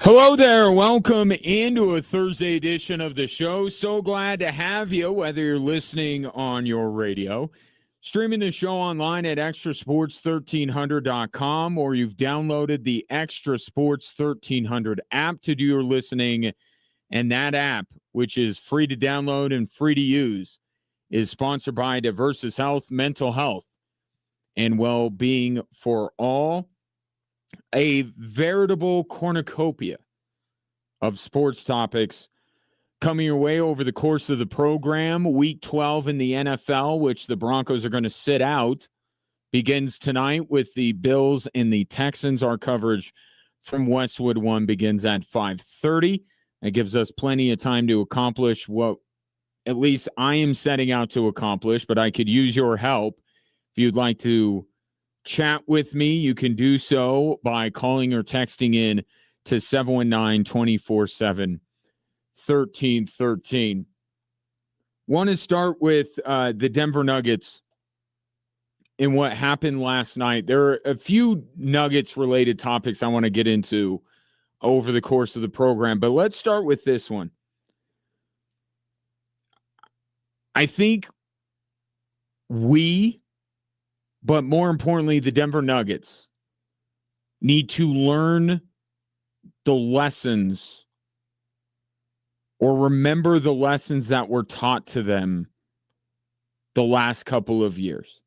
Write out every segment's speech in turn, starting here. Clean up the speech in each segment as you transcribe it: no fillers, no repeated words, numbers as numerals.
Hello there. Welcome into a Thursday edition of the show. So glad to have you, whether you're listening on your radio, streaming the show online at extrasports1300.com, or you've downloaded the Extra Sports 1300 app to do your listening. And that app, which is free to download and free to use, is sponsored by Diversus Health, Mental Health, and Well-Being for All. A veritable cornucopia of sports topics coming your way over the course of the program. Week 12 in the NFL, which the Broncos are going to sit out, begins tonight with the Bills and the Texans. Our coverage from Westwood One begins at 5:30. That gives us plenty of time to accomplish what at least I am setting out to accomplish, but I could use your help. If you'd like to chat with me, you can do so by calling or texting in to 719-247-1313. Want to start with the Denver Nuggets and what happened last night. There are a few Nuggets-related topics I want to get into over the course of the program, but let's start with this one. I think but more importantly, the Denver Nuggets need to learn the lessons or remember the lessons that were taught to them the last couple of years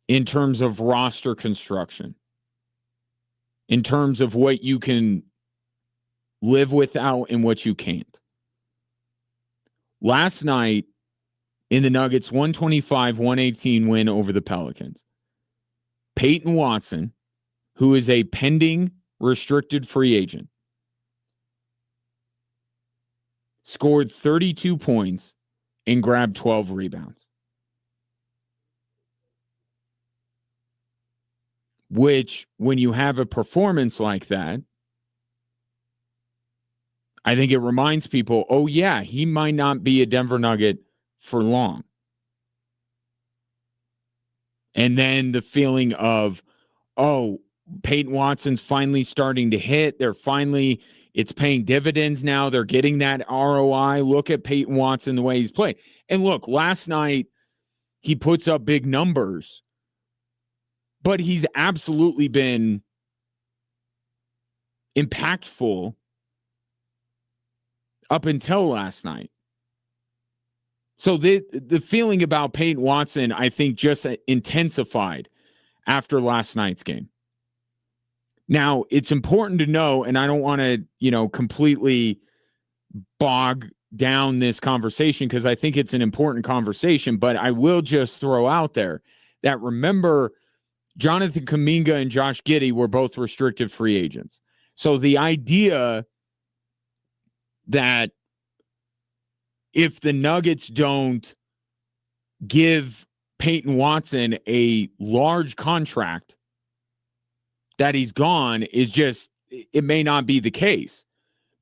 in terms of roster construction, in terms of what you can live without and what you can't. Last night, in the Nuggets' 125-118 win over the Pelicans, Peyton Watson, who is a pending restricted free agent, scored 32 points and grabbed 12 rebounds. Which, when you have a performance like that, I think it reminds people, oh yeah, he might not be a Denver Nugget for long. And then the feeling of, oh, Peyton Watson's finally starting to hit. It's paying dividends now. They're getting that ROI. Look at Peyton Watson, the way he's played. And look, last night he puts up big numbers, but he's absolutely been impactful up until last night. So the feeling about Peyton Watson, I think, just intensified after last night's game. Now, it's important to know, and I don't want to, completely bog down this conversation because I think it's an important conversation, but I will just throw out there that, remember, Jonathan Kuminga and Josh Giddey were both restricted free agents. So the idea that if the Nuggets don't give Peyton Watson a large contract, that he's gone is just, it may not be the case,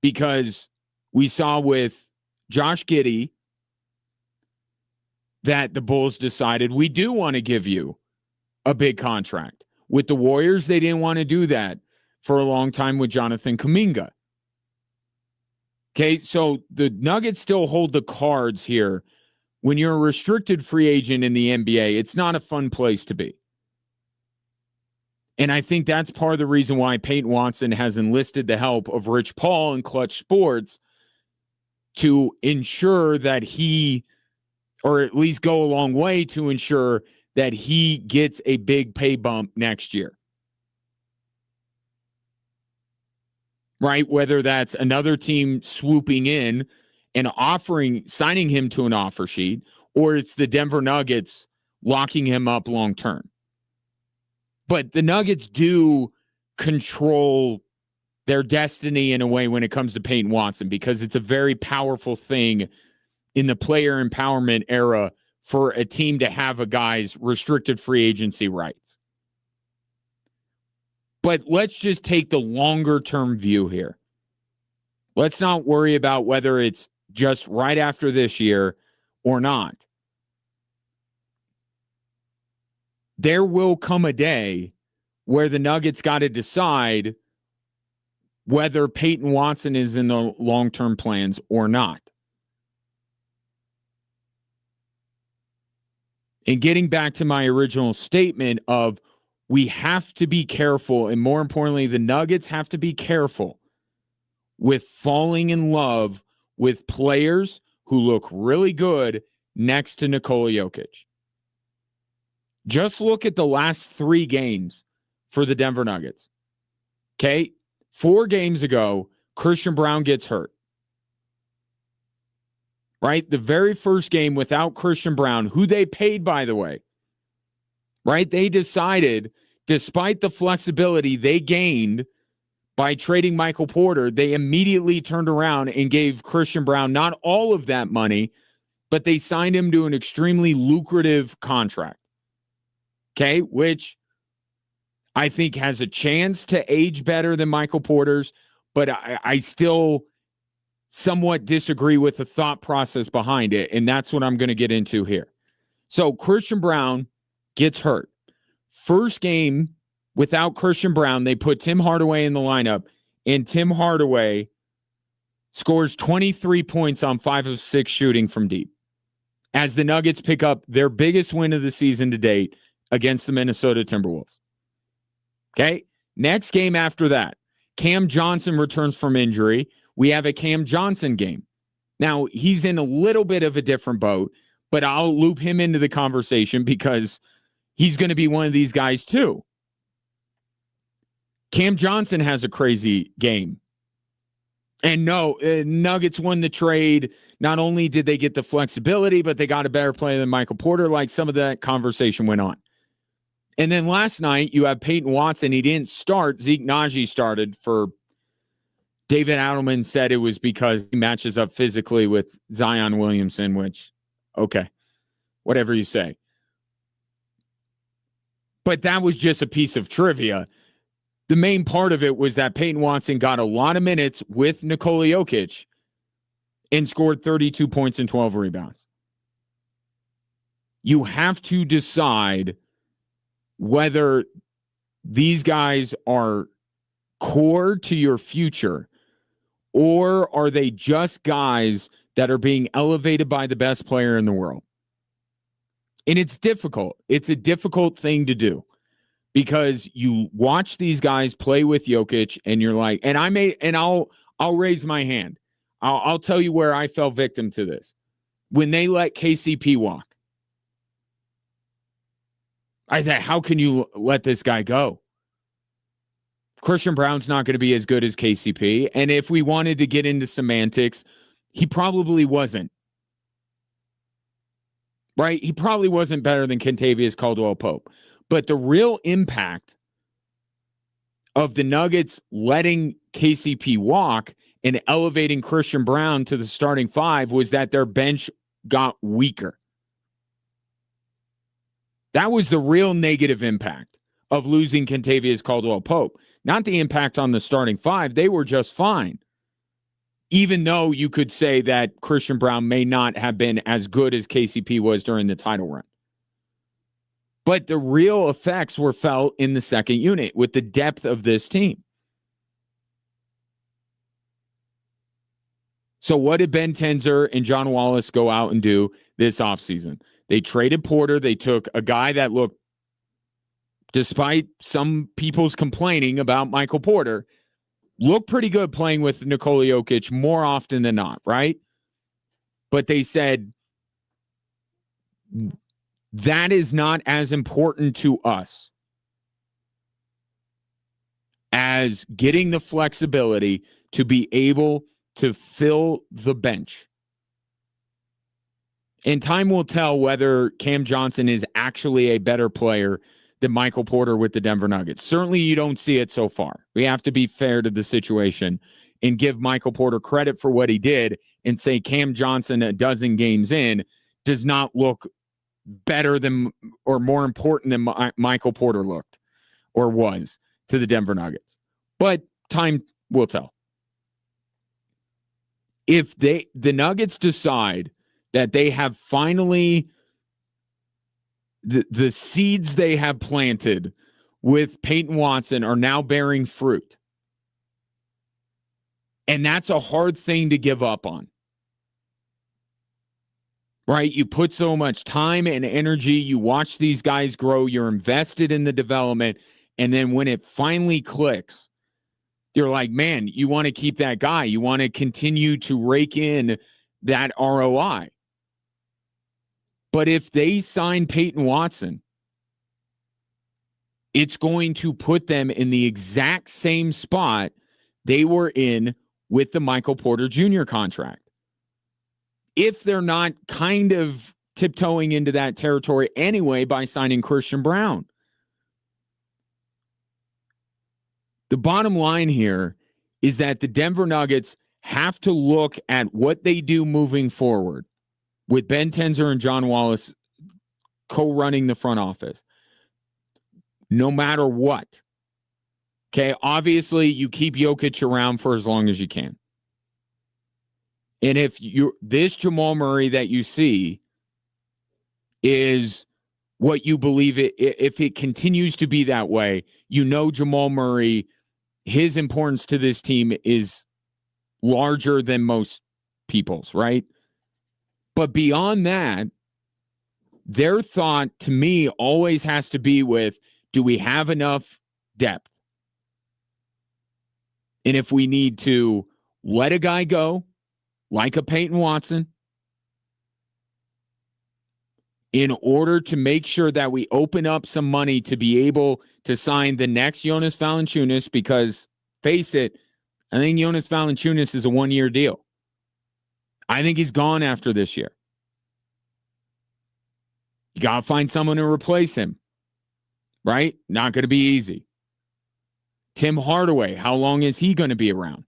because we saw with Josh Giddey that the Bulls decided, we do want to give you a big contract. With the Warriors, they didn't want to do that for a long time with Jonathan Kuminga. Okay, so the Nuggets still hold the cards here. When you're a restricted free agent in the NBA, it's not a fun place to be. And I think that's part of the reason why Peyton Watson has enlisted the help of Rich Paul and Clutch Sports to ensure that he, or at least go a long way to ensure that he gets a big pay bump next year. Right? Whether that's another team swooping in and signing him to an offer sheet, or it's the Denver Nuggets locking him up long term. But the Nuggets do control their destiny in a way when it comes to Peyton Watson, because it's a very powerful thing in the player empowerment era for a team to have a guy's restricted free agency rights. But let's just take the longer term view here. Let's not worry about whether it's just right after this year or not. There will come a day where the Nuggets got to decide, whether Peyton Watson is in the long-term plans or not. And getting back to my original statement of we have to be careful, and more importantly, the Nuggets have to be careful with falling in love with players who look really good next to Nikola Jokic. Just look at the last 3 games for the Denver Nuggets. Okay? 4 games ago, Christian Brown gets hurt. Right? The very first game without Christian Brown, who they paid, by the way. Right? They decided, despite the flexibility they gained by trading Michael Porter, they immediately turned around and gave Christian Brown not all of that money, but they signed him to an extremely lucrative contract. Okay? Which I think has a chance to age better than Michael Porter's, but I still somewhat disagree with the thought process behind it, and that's what I'm going to get into here. So Christian Brown gets hurt. First game without Christian Brown, they put Tim Hardaway in the lineup, and Tim Hardaway scores 23 points on 5 of 6 shooting from deep as the Nuggets pick up their biggest win of the season to date against the Minnesota Timberwolves. Okay? Next game after that, Cam Johnson returns from injury. We have a Cam Johnson game. Now, he's in a little bit of a different boat, but I'll loop him into the conversation because he's going to be one of these guys too. Cam Johnson has a crazy game. And no, Nuggets won the trade. Not only did they get the flexibility, but they got a better player than Michael Porter. Like, some of that conversation went on. And then last night, you have Peyton Watson. He didn't start. Zeke Naji started for David Adelman said it was because he matches up physically with Zion Williamson, which, okay, whatever you say. But that was just a piece of trivia. The main part of it was that Peyton Watson got a lot of minutes with Nikola Jokic and scored 32 points and 12 rebounds. You have to decide whether these guys are core to your future, or are they just guys that are being elevated by the best player in the world? And it's difficult. It's a difficult thing to do because you watch these guys play with Jokic and you're like, and I'll raise my hand. I'll tell you where I fell victim to this. When they let KCP walk, I said, how can you let this guy go? Christian Brown's not going to be as good as KCP. And if we wanted to get into semantics, he probably wasn't. Right? He probably wasn't better than Kentavious Caldwell-Pope. But the real impact of the Nuggets letting KCP walk and elevating Christian Brown to the starting 5 was that their bench got weaker. That was the real negative impact of losing Kentavious Caldwell-Pope. Not the impact on the starting 5. They were just fine. Even though you could say that Christian Brown may not have been as good as KCP was during the title run. But the real effects were felt in the second unit with the depth of this team. So what did Ben Tenzer and John Wallace go out and do this offseason? They traded Porter. They took a guy that looked, despite some people's complaining about Michael Porter, looked pretty good playing with Nikola Jokic more often than not, right? But they said, that is not as important to us as getting the flexibility to be able to fill the bench. And time will tell whether Cam Johnson is actually a better player than Michael Porter with the Denver Nuggets. Certainly you don't see it so far. We have to be fair to the situation and give Michael Porter credit for what he did and say Cam Johnson a dozen games in does not look better than or more important than Michael Porter looked or was to the Denver Nuggets. But time will tell. If the Nuggets decide that they have finally the seeds they have planted with Peyton Watson are now bearing fruit, And that's a hard thing to give up on. Right? You put so much time and energy, you watch these guys grow, you're invested in the development, and then when it finally clicks, you're like, man, you want to keep that guy. You want to continue to rake in that ROI. But if they sign Peyton Watson, it's going to put them in the exact same spot they were in with the Michael Porter Jr. contract. If they're not kind of tiptoeing into that territory anyway by signing Christian Brown. The bottom line here is that the Denver Nuggets have to look at what they do moving forward with Ben Tenzer and John Wallace co-running the front office, no matter what. Okay, obviously you keep Jokic around for as long as you can. And if this Jamal Murray that you see is what you believe it, if it continues to be that way, Jamal Murray, his importance to this team is larger than most people's, right? But beyond that, their thought to me always has to be with, do we have enough depth? And if we need to let a guy go, like a Peyton Watson, in order to make sure that we open up some money to be able to sign the next Jonas Valanciunas, because, face it, I think Jonas Valanciunas is a one-year deal. I think he's gone after this year. You got to find someone to replace him, right? Not going to be easy. Tim Hardaway, how long is he going to be around?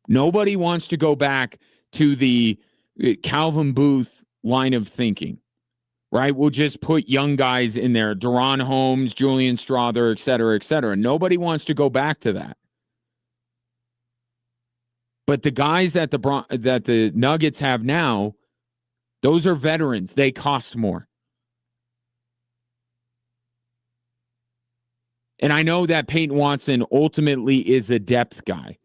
Nobody wants to go back to the Calvin Booth line of thinking, right? We'll just put young guys in there, Deron Holmes, Julian Strawther, et cetera, et cetera. Nobody wants to go back to that. But the guys that the Nuggets have now, those are veterans. They cost more. And I know that Peyton Watson ultimately is a depth guy.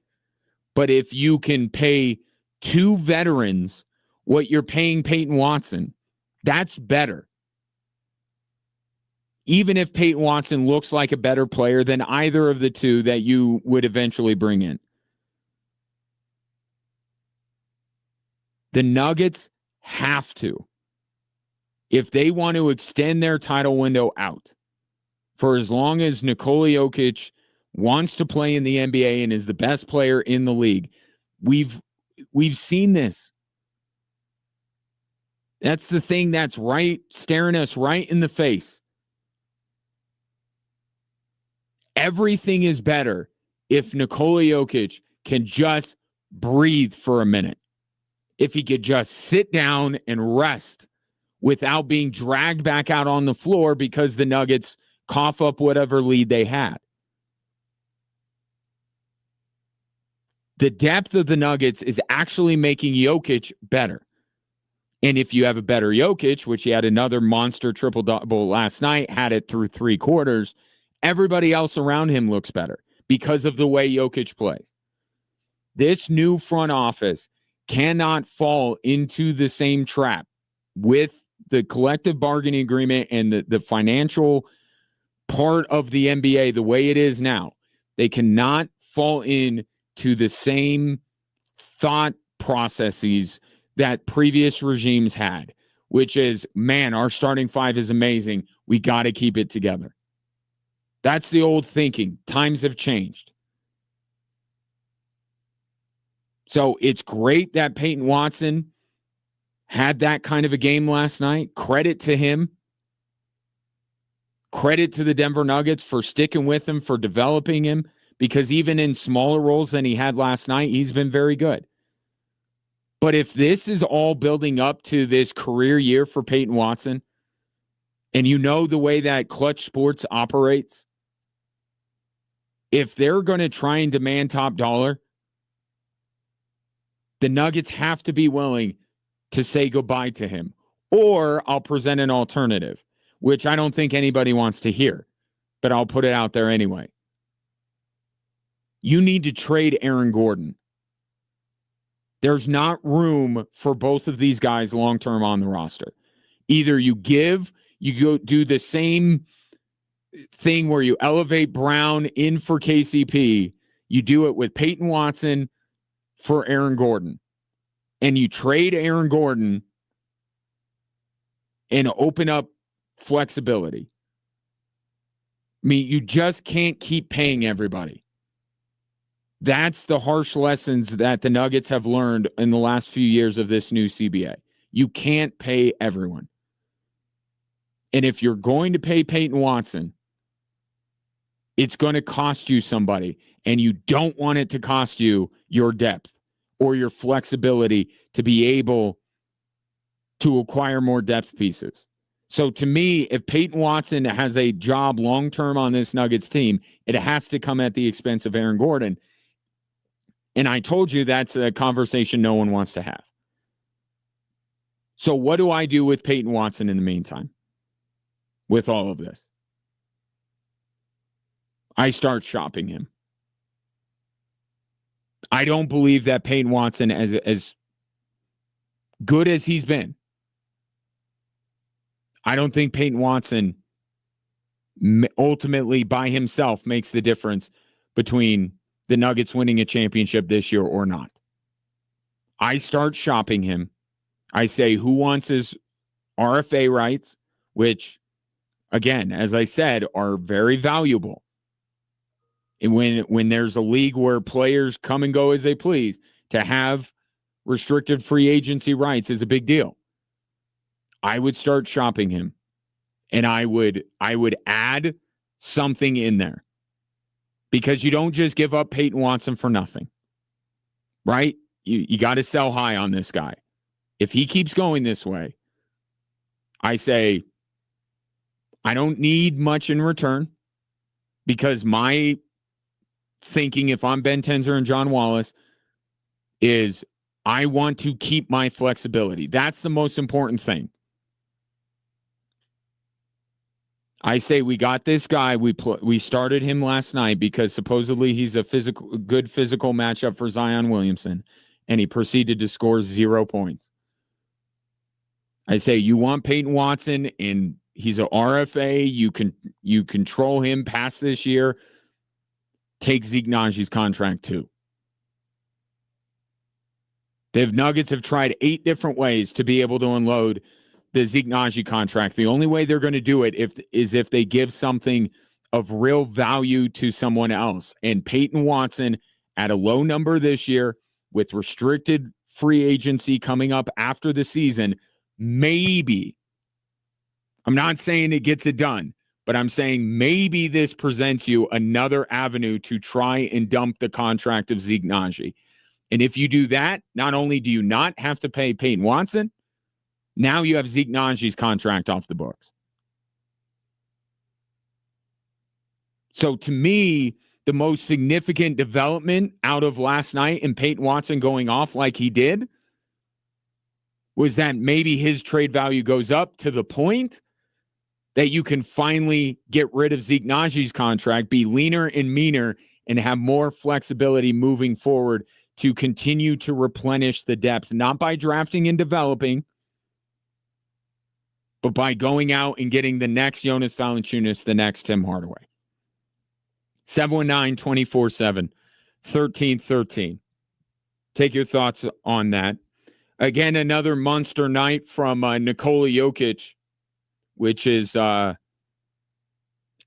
But if you can pay two veterans what you're paying Peyton Watson, that's better. Even if Peyton Watson looks like a better player than either of the two that you would eventually bring in. The Nuggets have to, if they want to extend their title window out, for as long as Nikola Jokic wants to play in the NBA and is the best player in the league. We've seen this. That's the thing that's right, staring us right in the face. Everything is better if Nikola Jokic can just breathe for a minute. If he could just sit down and rest without being dragged back out on the floor because the Nuggets cough up whatever lead they had. The depth of the Nuggets is actually making Jokic better. And if you have a better Jokic, which he had another monster triple-double last night, had it through three quarters, everybody else around him looks better because of the way Jokic plays. This new front office cannot fall into the same trap with the collective bargaining agreement and the financial part of the NBA the way it is now. They cannot fall in to the same thought processes that previous regimes had, which is, man, our starting five is amazing. We got to keep it together. That's the old thinking. Times have changed. So it's great that Peyton Watson had that kind of a game last night. Credit to him. Credit to the Denver Nuggets for sticking with him, for developing him. Because even in smaller roles than he had last night, he's been very good. But if this is all building up to this career year for Peyton Watson, and you know the way that Clutch Sports operates, if they're going to try and demand top dollar, the Nuggets have to be willing to say goodbye to him. Or I'll present an alternative, which I don't think anybody wants to hear, but I'll put it out there anyway. You need to trade Aaron Gordon. There's not room for both of these guys long-term on the roster. Either you go do the same thing where you elevate Brown in for KCP. You do it with Peyton Watson for Aaron Gordon. And you trade Aaron Gordon and open up flexibility. I mean, you just can't keep paying everybody. That's the harsh lessons that the Nuggets have learned in the last few years of this new CBA. You can't pay everyone. And if you're going to pay Peyton Watson, it's going to cost you somebody. And you don't want it to cost you your depth or your flexibility to be able to acquire more depth pieces. So to me, if Peyton Watson has a job long-term on this Nuggets team, it has to come at the expense of Aaron Gordon. And I told you that's a conversation no one wants to have. So what do I do with Peyton Watson in the meantime? With all of this? I start shopping him. I don't believe that Peyton Watson, as good as he's been, I don't think Peyton Watson ultimately by himself makes the difference between the Nuggets winning a championship this year or not. I start shopping him. I say, who wants his RFA rights, which, again, as I said, are very valuable. And when there's a league where players come and go as they please, to have restricted free agency rights is a big deal. I would start shopping him, and I would add something in there, because you don't just give up Peyton Watson for nothing, right? You got to sell high on this guy. If he keeps going this way, I say I don't need much in return, because my thinking, if I'm Ben Tenzer and John Wallace, is I want to keep my flexibility. That's the most important thing. I say we got this guy. We started him last night because supposedly he's a good physical matchup for Zion Williamson, and he proceeded to score 0 points. I say you want Peyton Watson, and he's a RFA. You control him past this year. Take Zeke Najee's contract too. The Nuggets have tried 8 different ways to be able to unload the Zeke Naji contract. The only way they're going to do it is if they give something of real value to someone else. And Peyton Watson at a low number this year with restricted free agency coming up after the season, maybe, I'm not saying it gets it done, but I'm saying maybe this presents you another avenue to try and dump the contract of Zeke Naji. And if you do that, not only do you not have to pay Peyton Watson, now you have Zeke Najee's contract off the books. So to me, the most significant development out of last night and Peyton Watson going off like he did was that maybe his trade value goes up to the point that you can finally get rid of Zeke Najee's contract, be leaner and meaner, and have more flexibility moving forward to continue to replenish the depth, not by drafting and developing, but by going out and getting the next Jonas Valanciunas, the next Tim Hardaway. 719-247-1313. Take your thoughts on that. Again, another monster night from Nikola Jokic, which is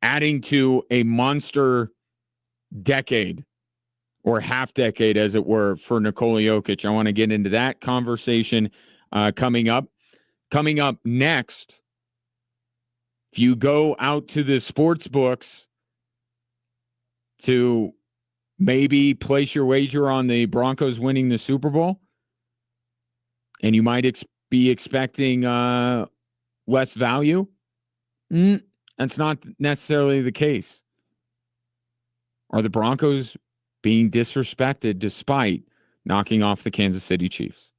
adding to a monster decade, or half decade, as it were, for Nikola Jokic. I want to get into that conversation coming up. Coming up next, if you go out to the sports books to maybe place your wager on the Broncos winning the Super Bowl, and you might be expecting less value, that's not necessarily the case. Are the Broncos being disrespected despite knocking off the Kansas City Chiefs?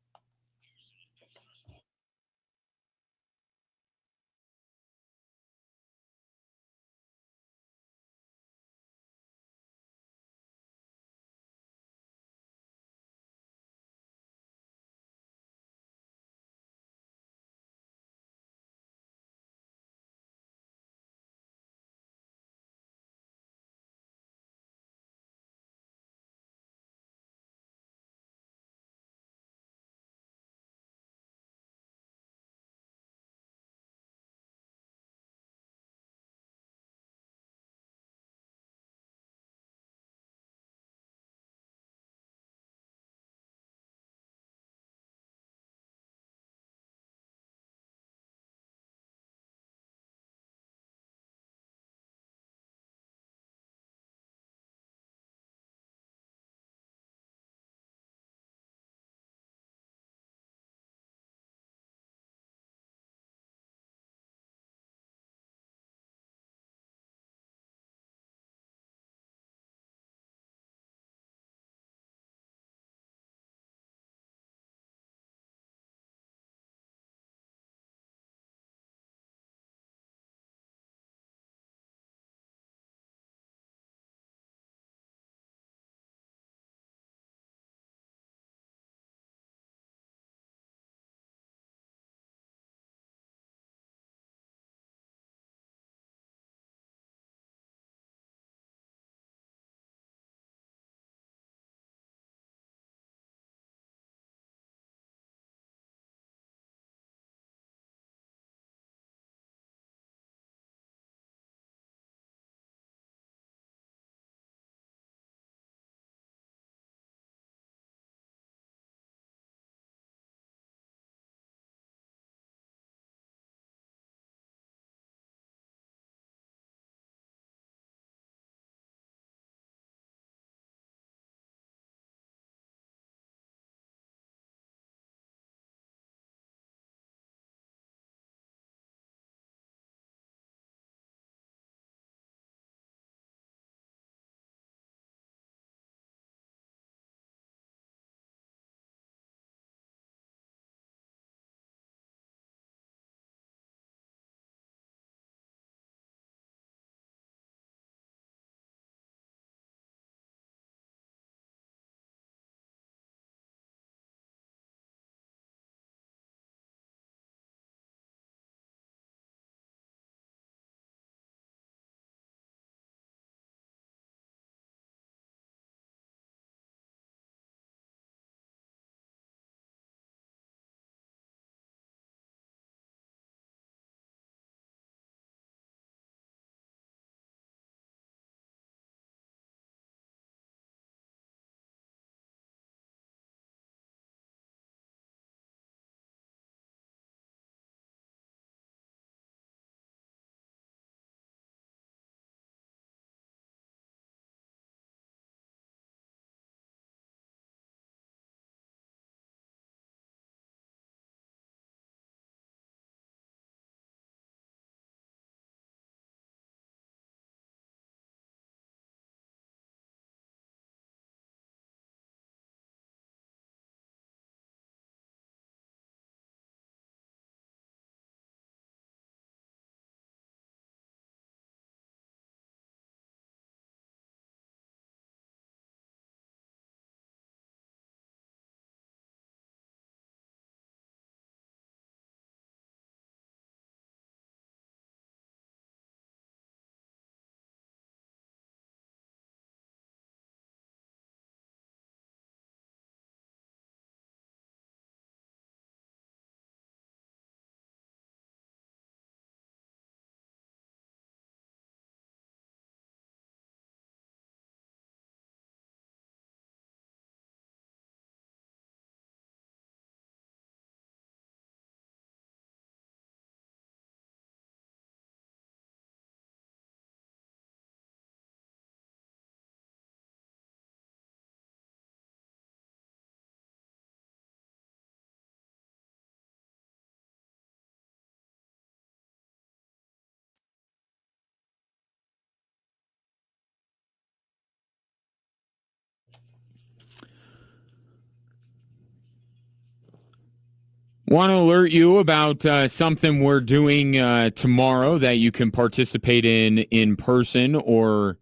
Want to alert you about something we're doing tomorrow that you can participate in person or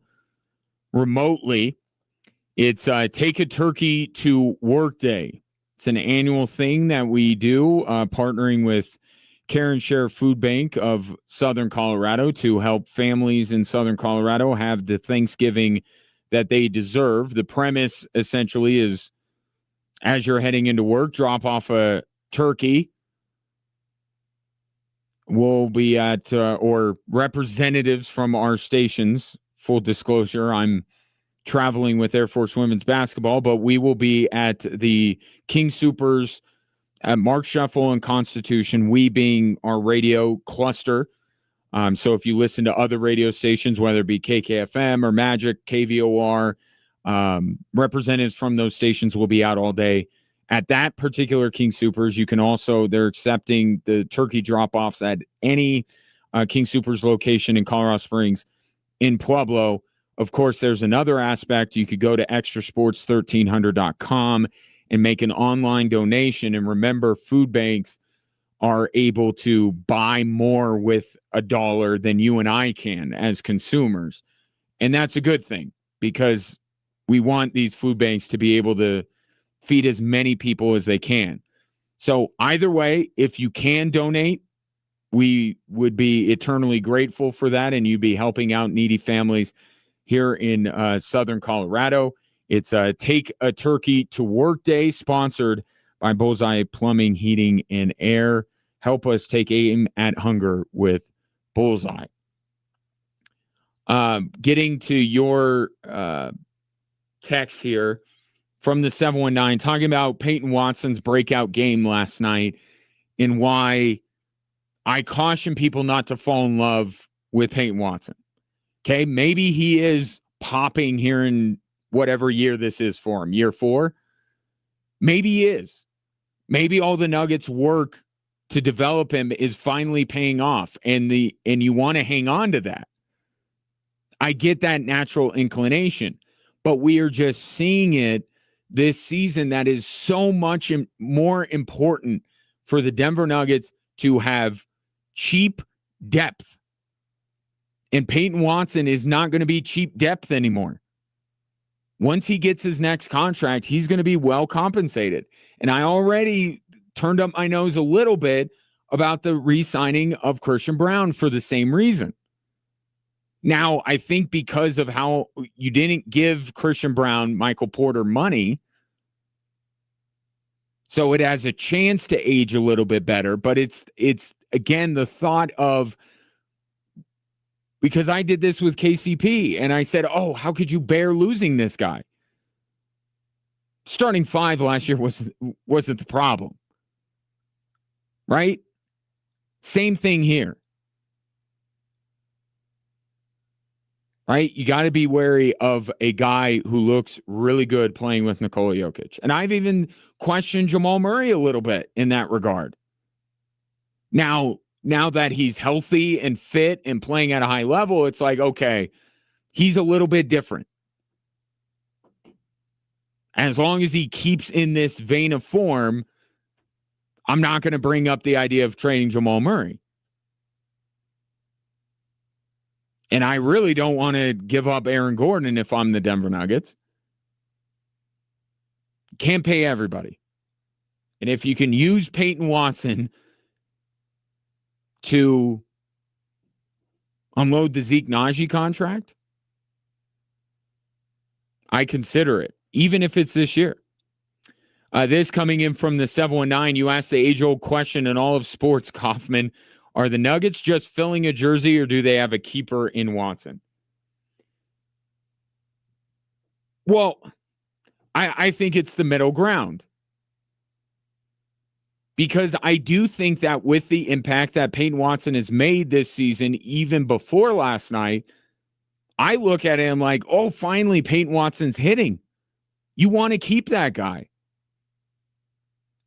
remotely. It's Take a Turkey to Work Day. It's an annual thing that we do, partnering with Care and Share Food Bank of Southern Colorado to help families in Southern Colorado have the Thanksgiving that they deserve. The premise essentially is, as you're heading into work, drop off a turkey. We'll be at, or representatives from our stations. Full disclosure, I'm traveling with Air Force women's basketball, but we will be at the King Soopers at Mark Shuffle and Constitution, we being our radio cluster. So if you listen to other radio stations, whether it be KKFM or Magic, KVOR, representatives from those stations will be out all day. At that particular King Soopers, you can also, they're accepting the turkey drop-offs at any King Soopers location in Colorado Springs. In Pueblo, of course, there's another aspect. You could go to extrasports1300.com and make an online donation. And remember, food banks are able to buy more with $1 than you and I can as consumers. And that's a good thing because we want these food banks to be able to feed as many people as they can. So either way, if you can donate, we would be eternally grateful for that, and you'd be helping out needy families here in Southern Colorado. It's Take a Turkey to Work Day, sponsored by Bullseye Plumbing, Heating, and Air. Help us take aim at hunger with Bullseye. Getting to your text here from the 719, talking about Peyton Watson's breakout game last night and why I caution people not to fall in love with Peyton Watson. Okay, maybe he is popping here in whatever year this is for him, year 4. Maybe he is. Maybe all the Nuggets' work to develop him is finally paying off, and you want to hang on to that. I get that natural inclination, but we are just seeing it this season that is so much more important for the Denver Nuggets to have cheap depth. And Peyton Watson is not going to be cheap depth anymore. Once he gets his next contract, he's going to be well compensated. And I already turned up my nose a little bit about the re-signing of Christian Braun for the same reason. Now, I think because of how you didn't give Christian Braun, Michael Porter money, so it has a chance to age a little bit better, but it's again, the thought of, because I did this with KCP and I said, oh, how could you bear losing this guy? Starting 5 last year wasn't the problem, right? Same thing here, right? You got to be wary of a guy who looks really good playing with Nikola Jokic. And I've even questioned Jamal Murray a little bit in that regard. Now that he's healthy and fit and playing at a high level, it's like, okay, he's a little bit different. As long as he keeps in this vein of form, I'm not going to bring up the idea of trading Jamal Murray. And I really don't want to give up Aaron Gordon if I'm the Denver Nuggets. Can't pay everybody. And if you can use Peyton Watson to unload the Zeke Naji contract, I consider it, even if it's this year. This coming in from the 719, you asked the age-old question in all of sports, Kaufman. Are the Nuggets just filling a jersey, or do they have a keeper in Watson? Well, I think it's the middle ground. Because I do think that with the impact that Peyton Watson has made this season, even before last night, I look at him like, oh, finally, Peyton Watson's hitting. You want to keep that guy.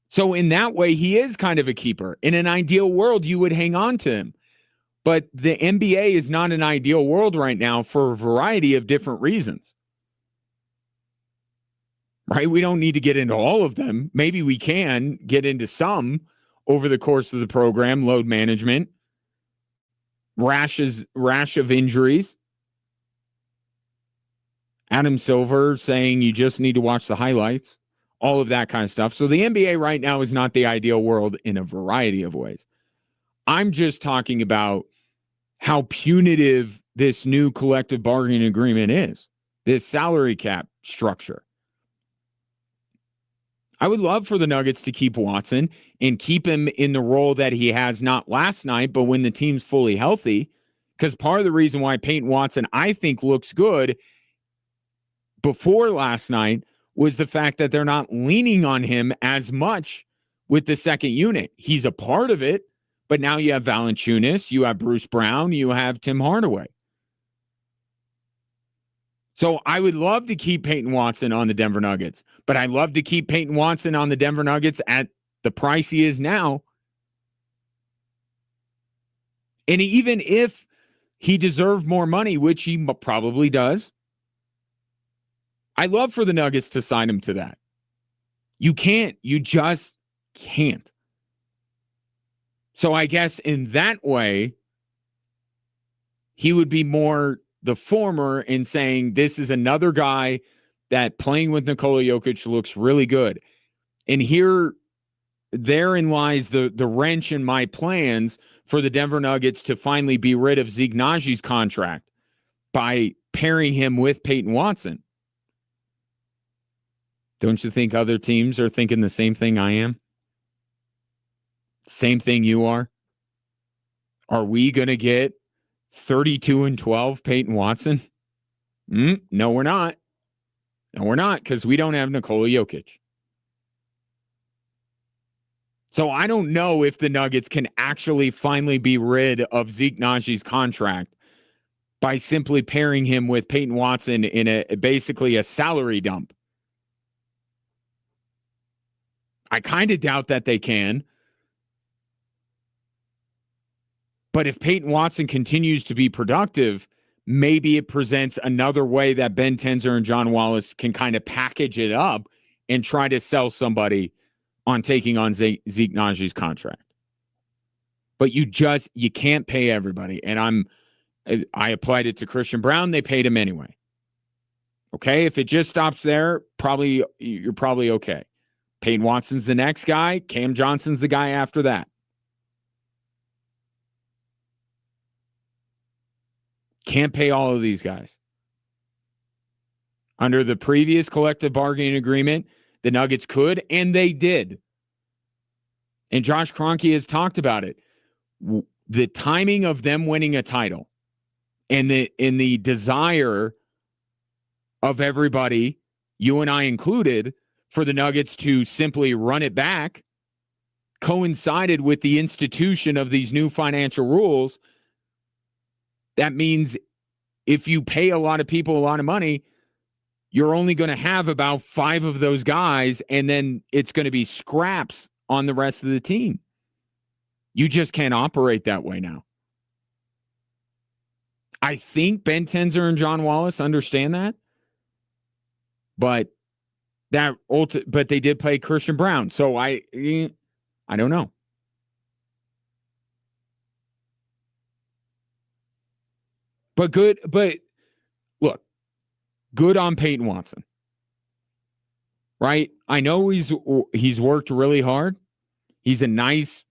So in that way, he is kind of a keeper. In an ideal world, you would hang on to him. But the NBA is not an ideal world right now for a variety of different reasons. Right? We don't need to get into all of them. Maybe we can get into some. over the course of the program, load management, rash of injuries. Adam Silver saying you just need to watch the highlights, all of that kind of stuff. So the NBA right now is not the ideal world in a variety of ways. I'm just talking about how punitive this new collective bargaining agreement is, this salary cap structure. I would love for the Nuggets to keep Watson and keep him in the role that he has, not last night, but when the team's fully healthy. Because part of the reason why Peyton Watson, I think, looks good before last night was the fact that they're not leaning on him as much with the second unit. He's a part of it, but now you have Valanciunas, you have Bruce Brown, you have Tim Hardaway. So I would love to keep Peyton Watson on the Denver Nuggets, but I'd love to keep Peyton Watson on the Denver Nuggets at the price he is now. And even if he deserved more money, which he probably does, I'd love for the Nuggets to sign him to that. You can't. You just can't. So I guess in that way, he would be more the former in saying this is another guy that playing with Nikola Jokic looks really good. And therein lies the wrench in my plans for the Denver Nuggets to finally be rid of Zeke Naji's contract by pairing him with Peyton Watson. Don't you think other teams are thinking the same thing I am? Same thing you are? Are we going to get 32-12 Peyton Watson? No, we're not. No, we're not, because we don't have Nikola Jokic. So I don't know if the Nuggets can actually finally be rid of Zeke Naji's contract by simply pairing him with Peyton Watson in basically a salary dump. I kind of doubt that they can. But if Peyton Watson continues to be productive, maybe it presents another way that Ben Tenzer and John Wallace can kind of package it up and try to sell somebody on taking on Zeke Naji's contract. But you can't pay everybody. And I applied it to Christian Brown. They paid him anyway. Okay. If it just stops there, you're probably okay. Peyton Watson's the next guy. Cam Johnson's the guy after that. Can't pay all of these guys. Under the previous collective bargaining agreement, the Nuggets could, and they did. And Josh Kroenke has talked about it. The timing of them winning a title and the desire of everybody, you and I included, for the Nuggets to simply run it back coincided with the institution of these new financial rules. That means if you pay a lot of people a lot of money, you're only going to have about 5 of those guys, and then it's going to be scraps on the rest of the team. You just can't operate that way now. I think Ben Tenzer and John Wallace understand that, but they did play Christian Brown, so I don't know. But look, good on Peyton Watson. Right? I know he's worked really hard. He's a nice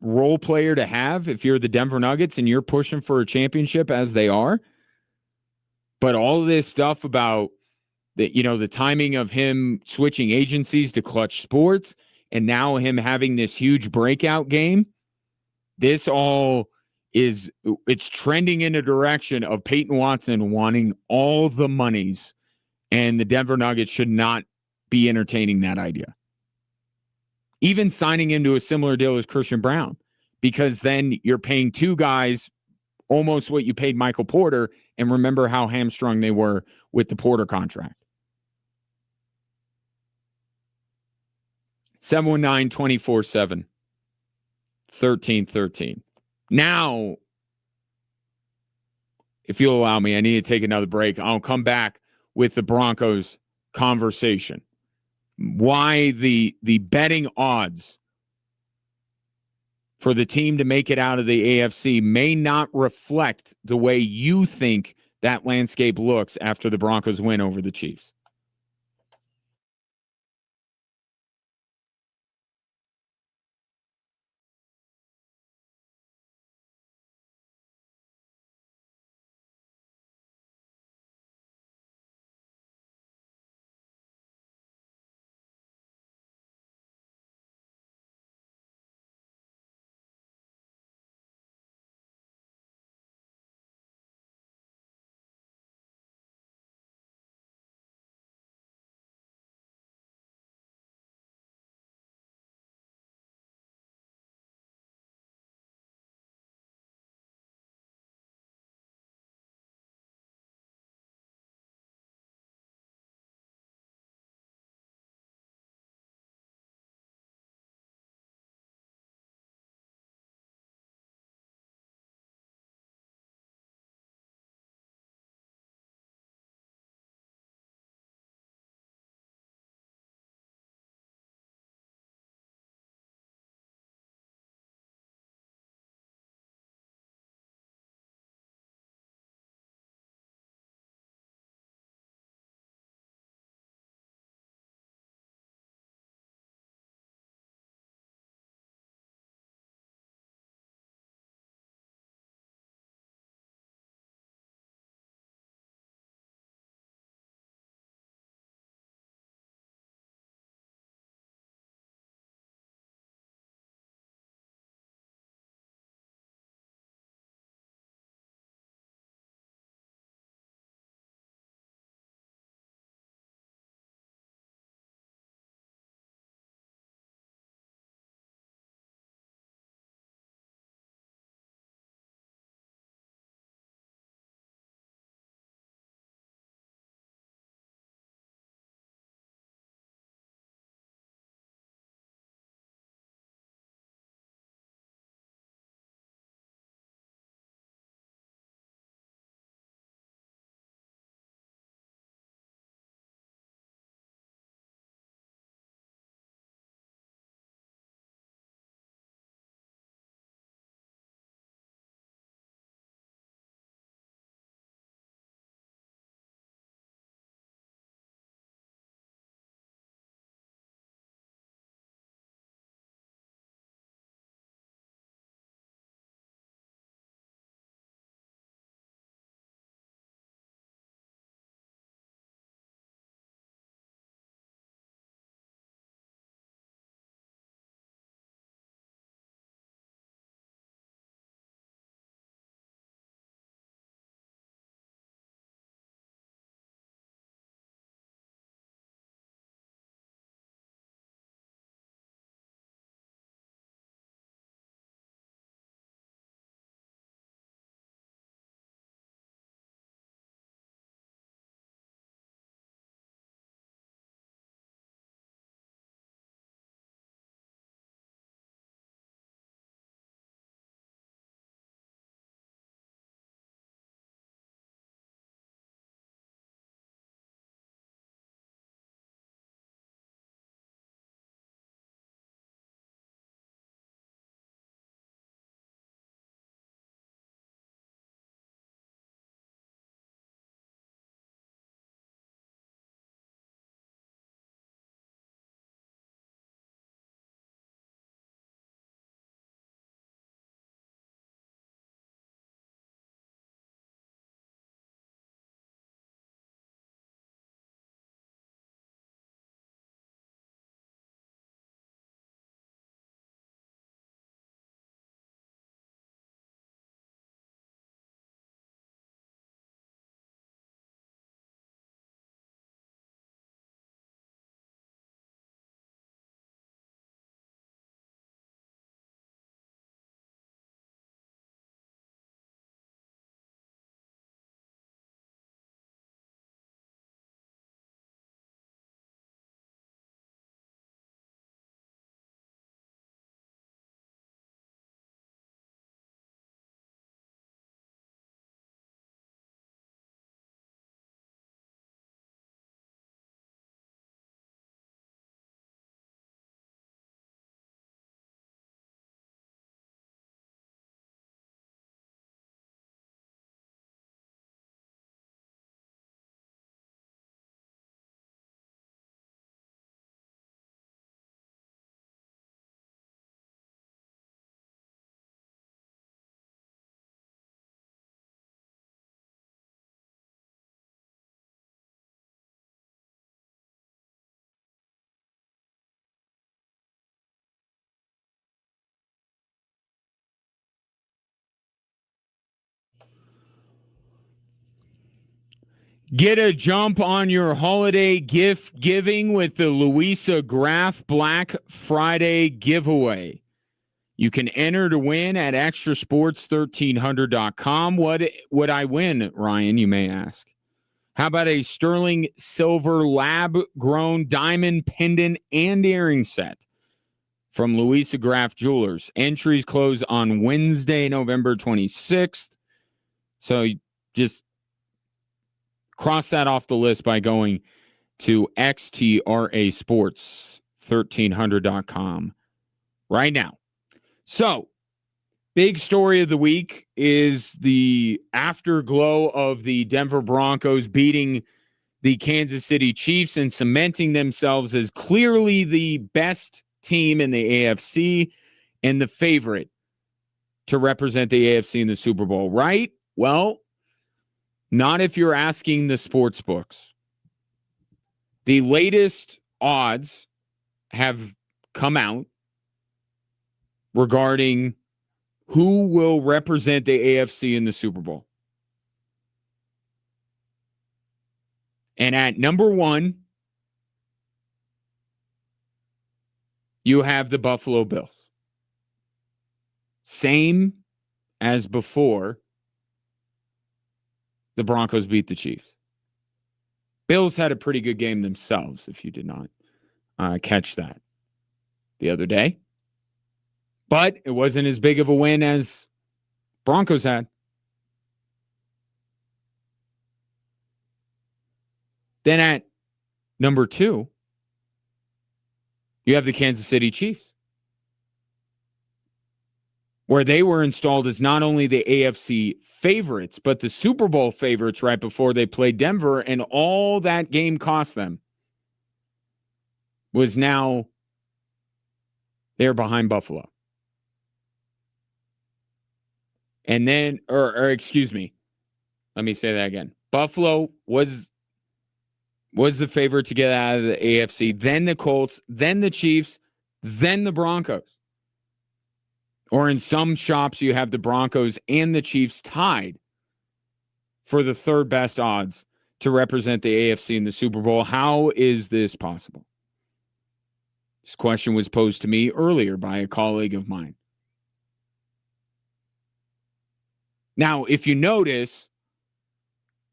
role player to have if you're the Denver Nuggets and you're pushing for a championship as they are. But all of this stuff about the timing of him switching agencies to Clutch Sports and now him having this huge breakout game, this all it's trending in a direction of Peyton Watson wanting all the monies, and the Denver Nuggets should not be entertaining that idea. Even signing into a similar deal as Christian Brown, because then you're paying 2 guys almost what you paid Michael Porter, and remember how hamstrung they were with the Porter contract. 719-24-7, 1313. Now, if you'll allow me, I need to take another break. I'll come back with the Broncos conversation. Why the betting odds for the team to make it out of the AFC may not reflect the way you think that landscape looks after the Broncos win over the Chiefs. Get a jump on your holiday gift giving with the Louisa Graff Black Friday giveaway. You can enter to win at extrasports1300.com. What would I win, Ryan, you may ask? How about a sterling silver lab-grown diamond pendant and earring set from Louisa Graff Jewelers? Entries close on Wednesday, November 26th. So just cross that off the list by going to xtrasports1300.com right now. So, big story of the week is the afterglow of the Denver Broncos beating the Kansas City Chiefs and cementing themselves as clearly the best team in the AFC and the favorite to represent the AFC in the Super Bowl, right? Well, not if you're asking the sports books. The latest odds have come out regarding who will represent the AFC in the Super Bowl. And at number one, you have the Buffalo Bills. Same as before the Broncos beat the Chiefs. Bills had a pretty good game themselves, if you did not catch that the other day. But it wasn't as big of a win as Broncos had. Then at number two, you have the Kansas City Chiefs, where they were installed as not only the AFC favorites, but the Super Bowl favorites right before they played Denver, and all that game cost them was now they're behind Buffalo. And then, or excuse me, let me say that again. Buffalo was the favorite to get out of the AFC, then the Colts, then the Chiefs, then the Broncos. Or in some shops, you have the Broncos and the Chiefs tied for the third best odds to represent the AFC in the Super Bowl. How is this possible? This question was posed to me earlier by a colleague of mine. Now, if you notice,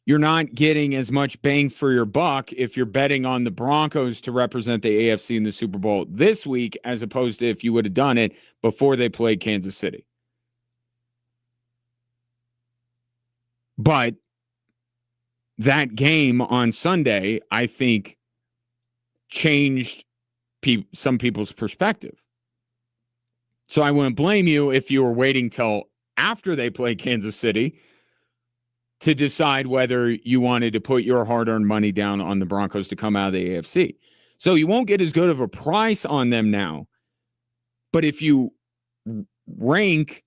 you're not getting as much bang for your buck if you're betting on the Broncos to represent the AFC in the Super Bowl this week, as opposed to if you would have done it before they played Kansas City. But that game on Sunday, I think, changed some people's perspective. So I wouldn't blame you if you were waiting till after they played Kansas City to decide whether you wanted to put your hard-earned money down on the Broncos to come out of the AFC. So you won't get as good of a price on them now. But if you rank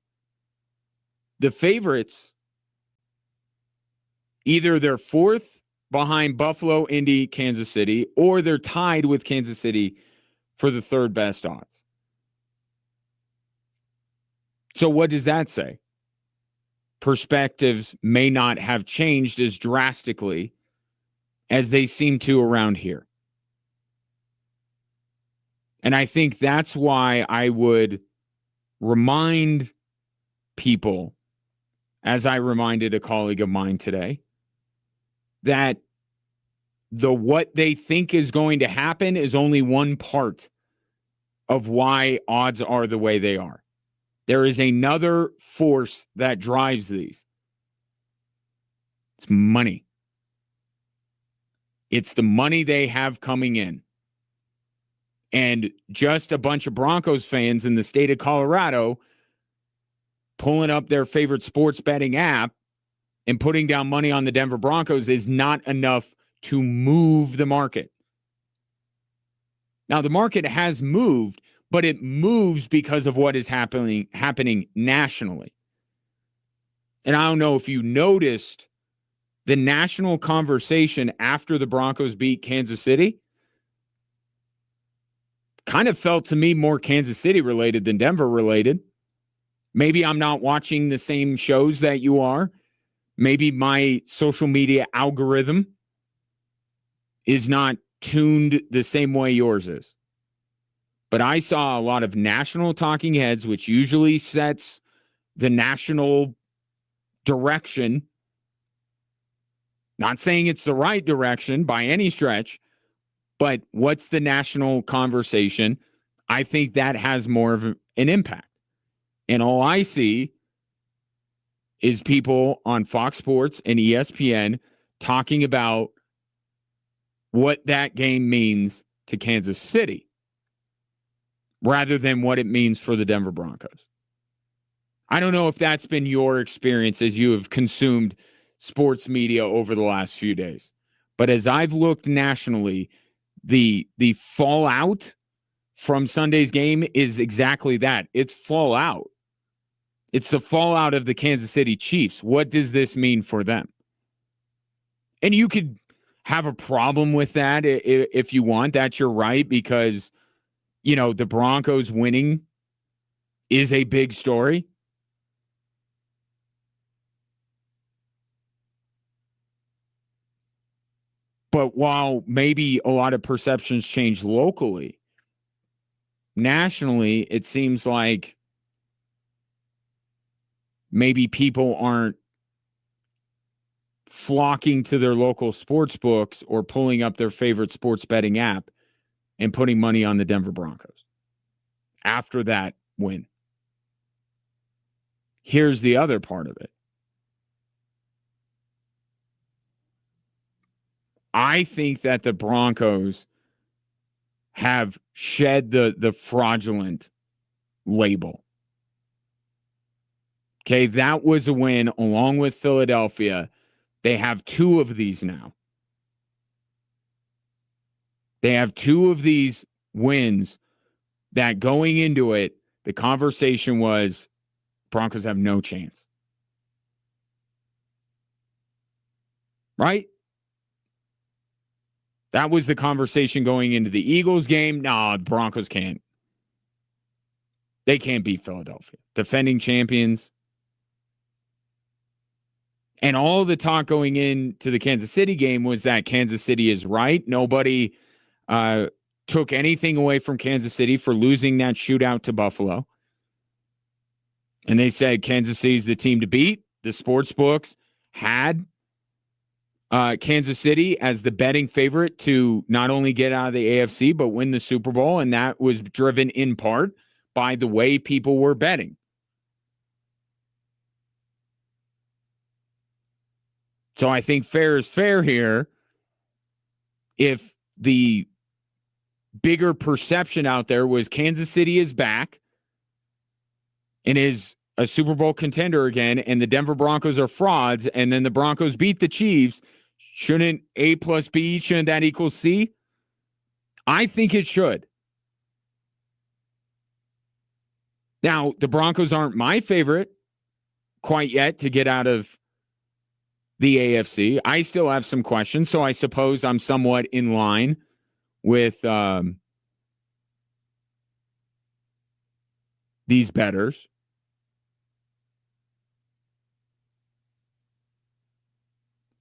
the favorites, either they're fourth behind Buffalo, Indy, Kansas City, or they're tied with Kansas City for the third best odds. So what does that say? Perspectives may not have changed as drastically as they seem to around here. And I think that's why I would remind people, as I reminded a colleague of mine today, that what they think is going to happen is only one part of why odds are the way they are. There is another force that drives these. It's money. It's the money they have coming in. And just a bunch of Broncos fans in the state of Colorado pulling up their favorite sports betting app and putting down money on the Denver Broncos is not enough to move the market. Now, the market has moved, but it moves because of what is happening nationally. And I don't know if you noticed the national conversation after the Broncos beat Kansas City. Kind of felt to me more Kansas City related than Denver related. Maybe I'm not watching the same shows that you are. Maybe my social media algorithm is not tuned the same way yours is. But I saw a lot of national talking heads, which usually sets the national direction. Not saying it's the right direction by any stretch, but what's the national conversation? I think that has more of an impact. And all I see is people on Fox Sports and ESPN talking about what that game means to Kansas City rather than what it means for the Denver Broncos. I don't know if that's been your experience as you have consumed sports media over the last few days. But as I've looked nationally, the fallout from Sunday's game is exactly that. It's fallout. It's the fallout of the Kansas City Chiefs. What does this mean for them? And you could have a problem with that if you want. That's your right, because, you know, the Broncos winning is a big story. But while maybe a lot of perceptions change locally, nationally, it seems like maybe people aren't flocking to their local sports books or pulling up their favorite sports betting app and putting money on the Denver Broncos after that win. Here's the other part of it. I think that the Broncos have shed the fraudulent label. Okay, that was a win along with Philadelphia. They have two of these now. They have two of these wins that going into it, the conversation was Broncos have no chance. Right? That was the conversation going into the Eagles game. No, the Broncos can't. They can't beat Philadelphia. Defending champions. And all the talk going into the Kansas City game was that Kansas City is right. Nobody took anything away from Kansas City for losing that shootout to Buffalo. And they said Kansas City is the team to beat. The sports books had Kansas City as the betting favorite to not only get out of the AFC, but win the Super Bowl. And that was driven in part by the way people were betting. So I think fair is fair here. If the bigger perception out there was Kansas City is back and is a Super Bowl contender again, and the Denver Broncos are frauds, and then the Broncos beat the Chiefs, shouldn't A plus B, shouldn't that equal C? I think it should. Now, the Broncos aren't my favorite quite yet to get out of the AFC. I still have some questions, so I suppose I'm somewhat in line with these bettors.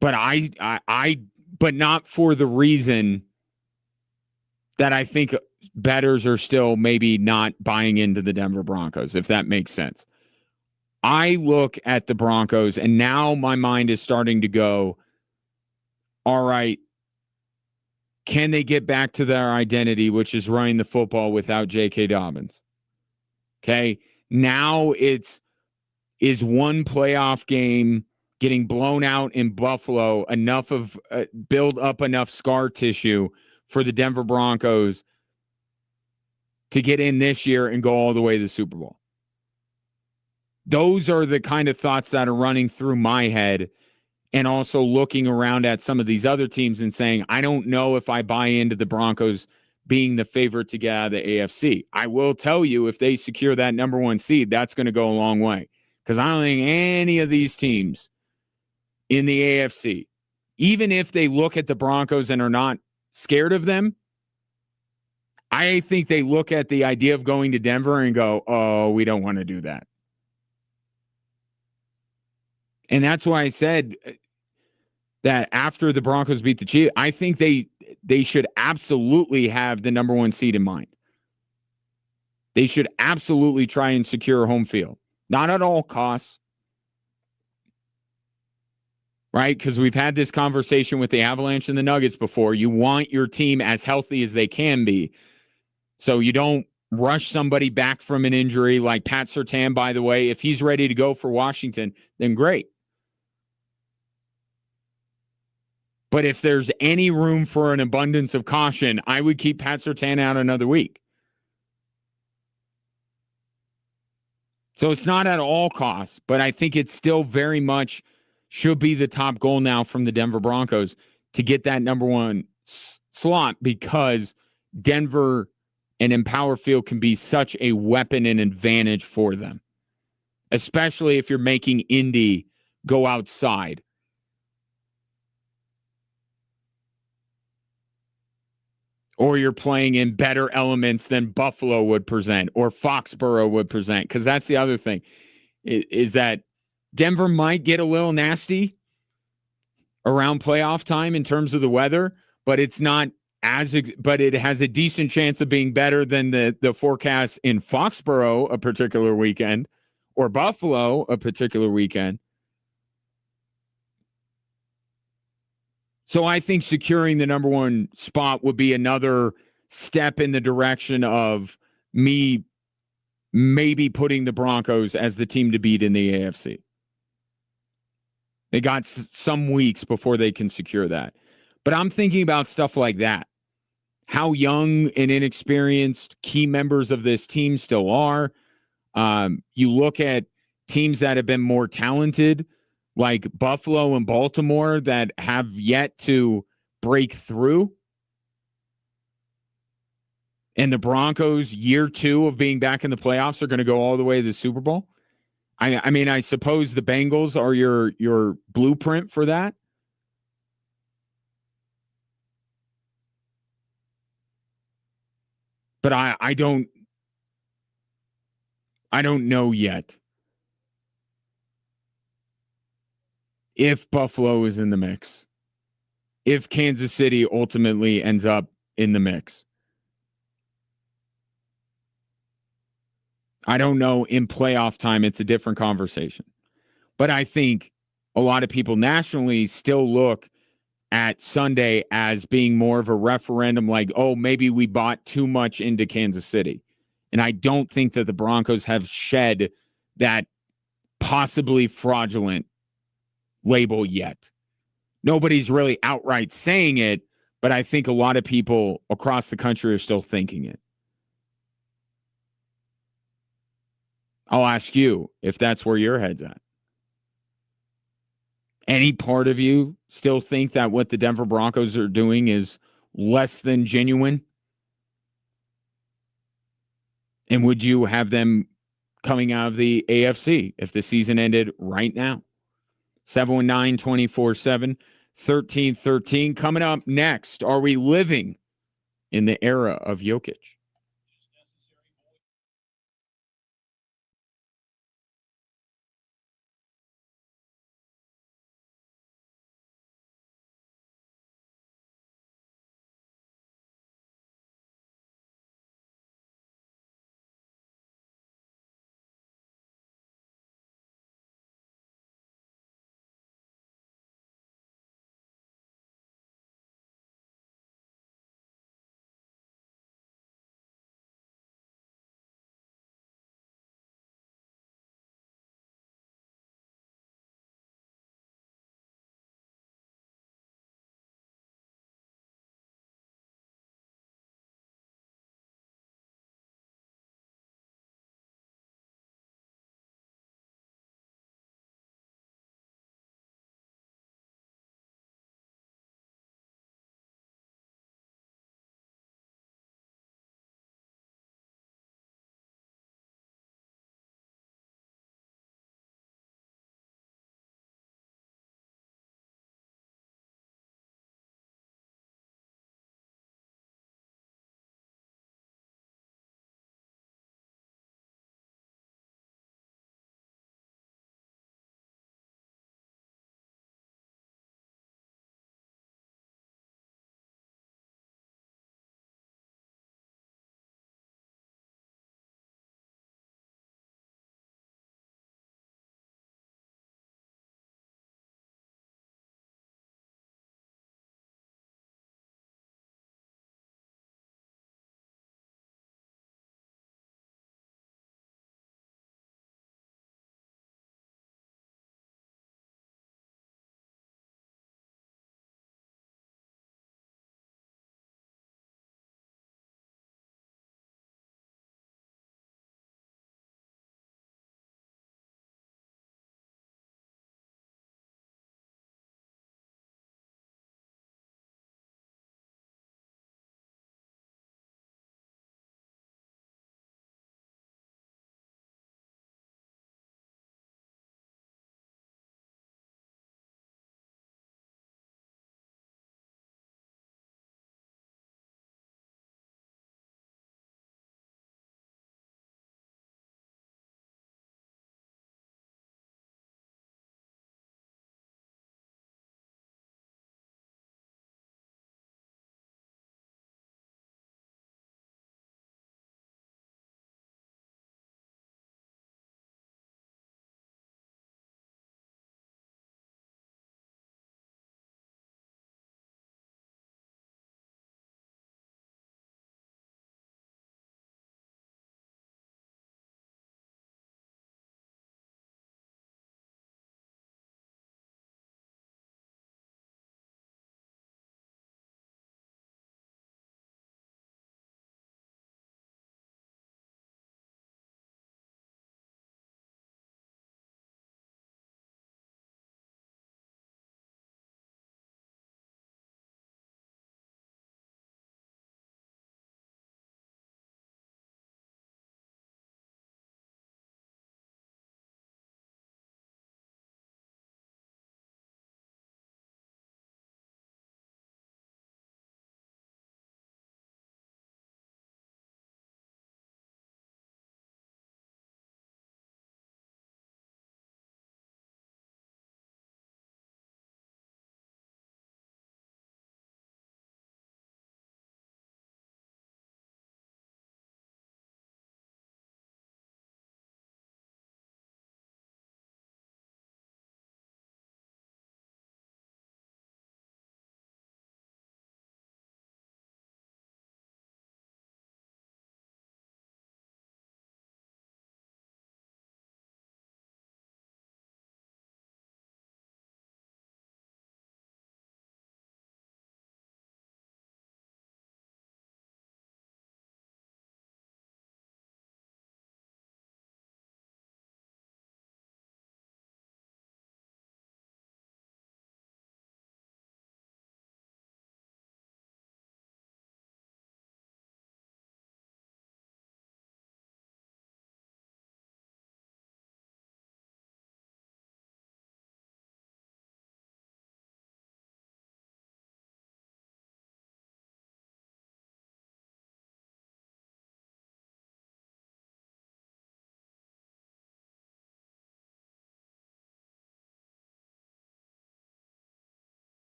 But but not for the reason that I think bettors are still maybe not buying into the Denver Broncos, if that makes sense. I look at the Broncos, and now my mind is starting to go, all right, can they get back to their identity, which is running the football without J.K. Dobbins? Okay, now is one playoff game getting blown out in Buffalo enough of build up enough scar tissue for the Denver Broncos to get in this year and go all the way to the Super Bowl? Those are the kind of thoughts that are running through my head, and also looking around at some of these other teams and saying, I don't know if I buy into the Broncos being the favorite to get out of the AFC. I will tell you, if they secure that number one seed, that's going to go a long way, because I don't think any of these teams in the AFC, even if they look at the Broncos and are not scared of them, I think they look at the idea of going to Denver and go, oh, we don't want to do that. And that's why I said that after the Broncos beat the Chiefs, I think they should absolutely have the number one seed in mind. They should absolutely try and secure home field. Not at all costs, right? Because we've had this conversation with the Avalanche and the Nuggets before. You want your team as healthy as they can be. So you don't rush somebody back from an injury like Pat Surtain, by the way. If he's ready to go for Washington, then great. But if there's any room for an abundance of caution, I would keep Pat Surtain out another week. So it's not at all costs, but I think it still very much should be the top goal now from the Denver Broncos to get that number one slot, because Denver and Empower Field can be such a weapon and advantage for them, especially if you're making Indy go outside. Or you're playing in better elements than Buffalo would present or Foxborough would present. Because that's the other thing, is that Denver might get a little nasty around playoff time in terms of the weather, but it's not but it has a decent chance of being better than the forecast in Foxborough a particular weekend or Buffalo a particular weekend. So I think securing the number one spot would be another step in the direction of me maybe putting the Broncos as the team to beat in the AFC. They got some weeks before they can secure that. But I'm thinking about stuff like that. How young and inexperienced key members of this team still are. You look at teams that have been more talented, like Buffalo and Baltimore, that have yet to break through. And the Broncos, year 2 of being back in the playoffs, are going to go all the way to the Super Bowl. I mean, I suppose the Bengals are your blueprint for that. But I don't know yet if Buffalo is in the mix, if Kansas City ultimately ends up in the mix. I don't know. In playoff time, it's a different conversation. But I think a lot of people nationally still look at Sunday as being more of a referendum, like, oh, maybe we bought too much into Kansas City. And I don't think that the Broncos have shed that possibly fraudulent label yet. Nobody's really outright saying it, but I think a lot of people across the country are still thinking it. I'll ask you if that's where your head's at. Any part of you still think that what the Denver Broncos are doing is less than genuine? And would you have them coming out of the AFC if the season ended right now? 719-24-7, 1313. Coming up next, are we living in the era of Jokic?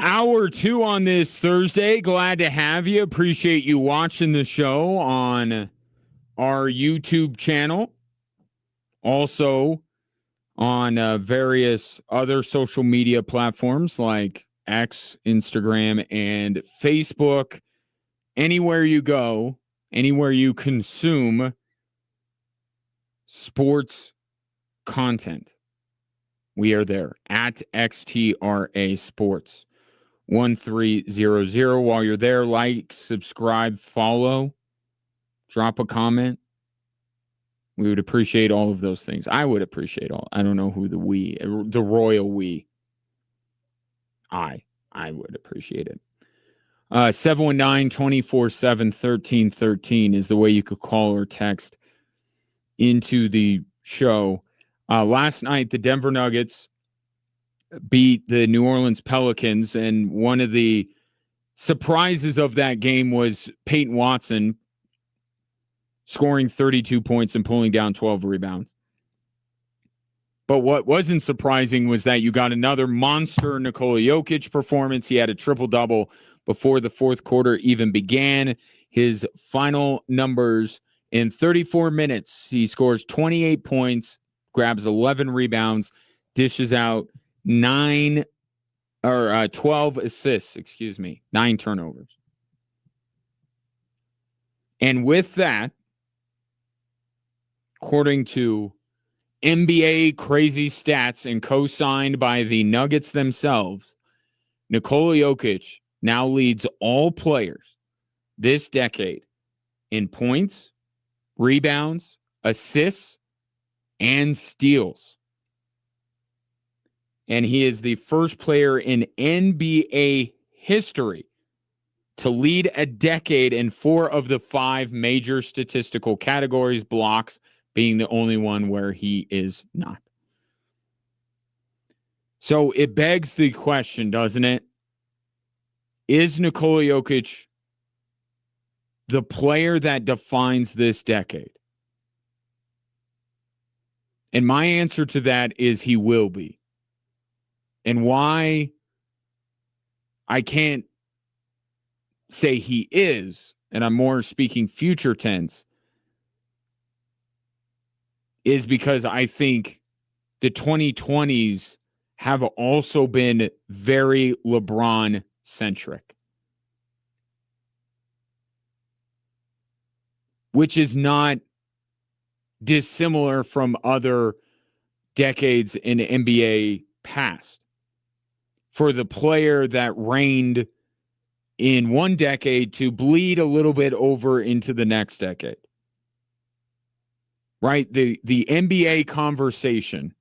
Hour 2 on this Thursday. Glad to have you. Appreciate you watching the show on our YouTube channel. Also on various other social media platforms like X, Instagram, and Facebook. Anywhere you go, anywhere you consume sports content, we are there at XTRA Sports 1300. While you're there, like, subscribe, follow, drop a comment. We would appreciate all of those things. I would appreciate all. I don't know who the royal we. I would appreciate it. 719-247-1313 is the way you could call or text into the show. Last night, the Denver Nuggets beat the New Orleans Pelicans, and one of the surprises of that game was Peyton Watson scoring 32 points and pulling down 12 rebounds. But what wasn't surprising was that you got another monster Nikola Jokic performance. He had a triple-double before the fourth quarter even began. His final numbers in 34 minutes, he scores 28 points, grabs 11 rebounds, dishes out 12 assists, 9 turnovers. And with that, according to NBA crazy stats and co-signed by the Nuggets themselves, Nikola Jokic now leads all players this decade in points, rebounds, assists, and steals. And he is the first player in NBA history to lead a decade in 4 of the 5 major statistical categories, blocks being the only one where he is not. So it begs the question, doesn't it? Is Nikola Jokic the player that defines this decade? And my answer to that is he will be. And why I can't say he is, and I'm more speaking future tense, is because I think the 2020s have also been very LeBron-centric, which is not dissimilar from other decades in NBA past. For the player that reigned in one decade to bleed a little bit over into the next decade. Right? The NBA conversation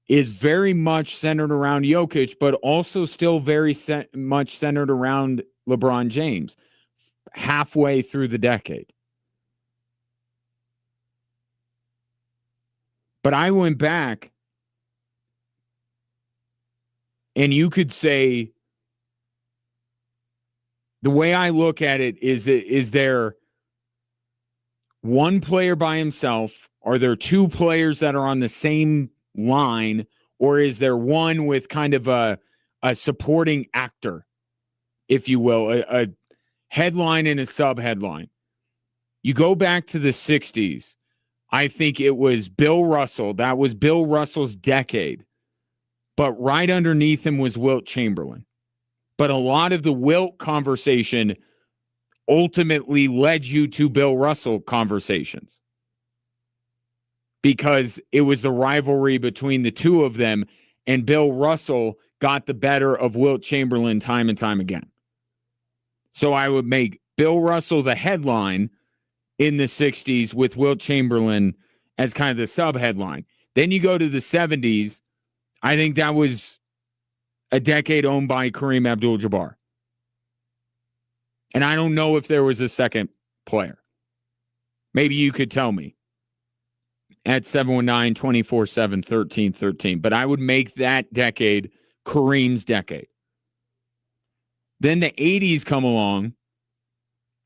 is very much centered around Jokic, but also still very much centered around LeBron James halfway through the decade. But I went back, and you could say, the way I look at it is there one player by himself? Are there 2 players that are on the same line? Or is there one with kind of a supporting actor, if you will, a headline and a sub-headline? You go back to the 60s, I think it was Bill Russell. That was Bill Russell's decade. But right underneath him was Wilt Chamberlain. But a lot of the Wilt conversation ultimately led you to Bill Russell conversations because it was the rivalry between the two of them, and Bill Russell got the better of Wilt Chamberlain time and time again. So I would make Bill Russell the headline in the 60s with Wilt Chamberlain as kind of the sub-headline. Then you go to the 70s. I think that was a decade owned by Kareem Abdul-Jabbar. And I don't know if there was a second player. Maybe you could tell me at 719-247-1313. But I would make that decade Kareem's decade. Then the 80s come along,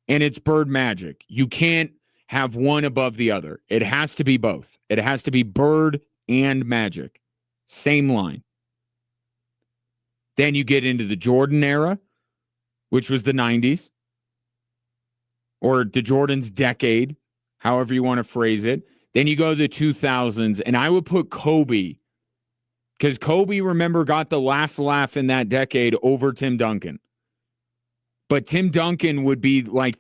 and it's Bird Magic. You can't have one above the other. It has to be both. It has to be Bird and Magic. Same line. Then you get into the Jordan era, which was the 90s, or the Jordan's decade, however you want to phrase it. Then you go to the 2000s, and I would put Kobe, because Kobe, remember, got the last laugh in that decade over Tim Duncan. But Tim Duncan would be like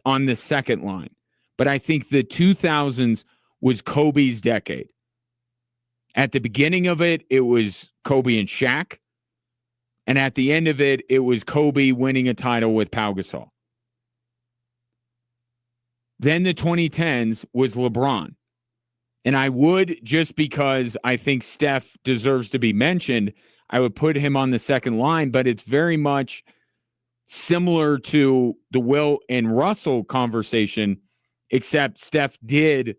on the second line. But I think the 2000s was Kobe's decade. At the beginning of it, it was Kobe and Shaq. And at the end of it, it was Kobe winning a title with Pau Gasol. Then the 2010s was LeBron. And I would, just because I think Steph deserves to be mentioned, I would put him on the second line, but it's very much similar to the Wilt and Russell conversation, except Steph did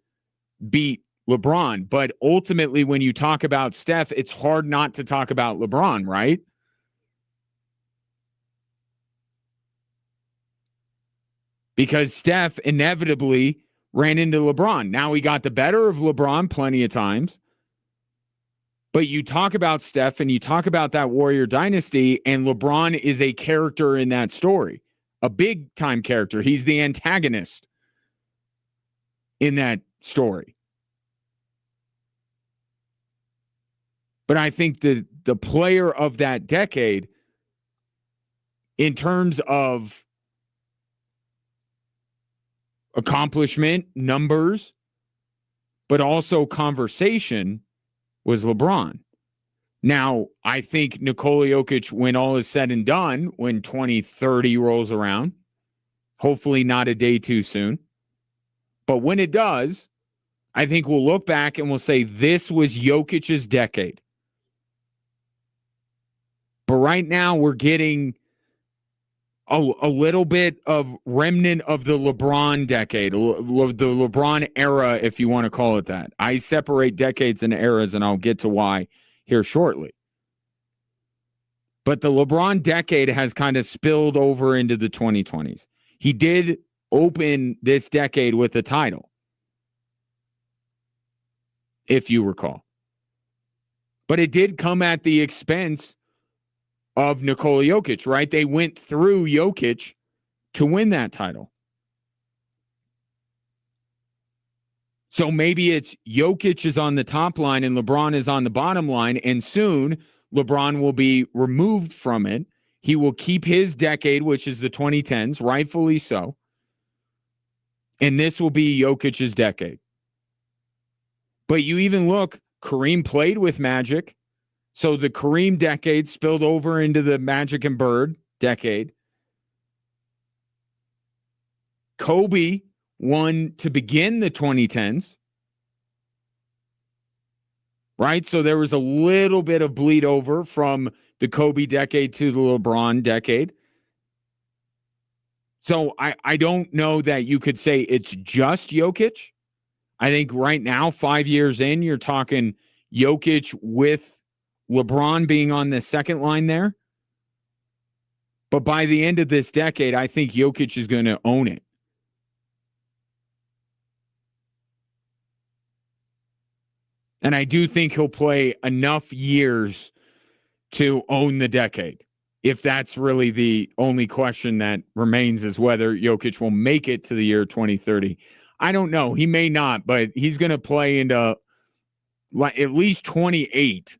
beat LeBron. But ultimately, when you talk about Steph, it's hard not to talk about LeBron, right? Because Steph inevitably ran into LeBron. Now he got the better of LeBron plenty of times. But you talk about Steph and you talk about that Warrior dynasty, and LeBron is a character in that story, a big time character. He's the antagonist in that story. But I think the player of that decade, in terms of accomplishment, numbers, but also conversation, was LeBron. Now, I think Nikola Jokic, when all is said and done, when 2030 rolls around, hopefully not a day too soon, but when it does, I think we'll look back and we'll say this was Jokic's decade. But right now we're getting a little bit of remnant of the LeBron decade, the LeBron era, if you want to call it that. I separate decades and eras, and I'll get to why here shortly. But the LeBron decade has kind of spilled over into the 2020s. He did open this decade with a title, if you recall. But it did come at the expense of Nikola Jokic, right? They went through Jokic to win that title. So maybe it's Jokic is on the top line and LeBron is on the bottom line, and soon LeBron will be removed from it. He will keep his decade, which is the 2010s, rightfully so. And this will be Jokic's decade. But you even look, Kareem played with Magic. So the Kareem decade spilled over into the Magic and Bird decade. Kobe won to begin the 2010s. Right? So there was a little bit of bleed over from the Kobe decade to the LeBron decade. So I don't know that you could say it's just Jokic. I think right now, 5 years in, you're talking Jokic with LeBron being on the second line there. But by the end of this decade, I think Jokic is going to own it. And I do think he'll play enough years to own the decade. If that's really the only question that remains, is whether Jokic will make it to the year 2030. I don't know. He may not, but he's going to play into at least 28.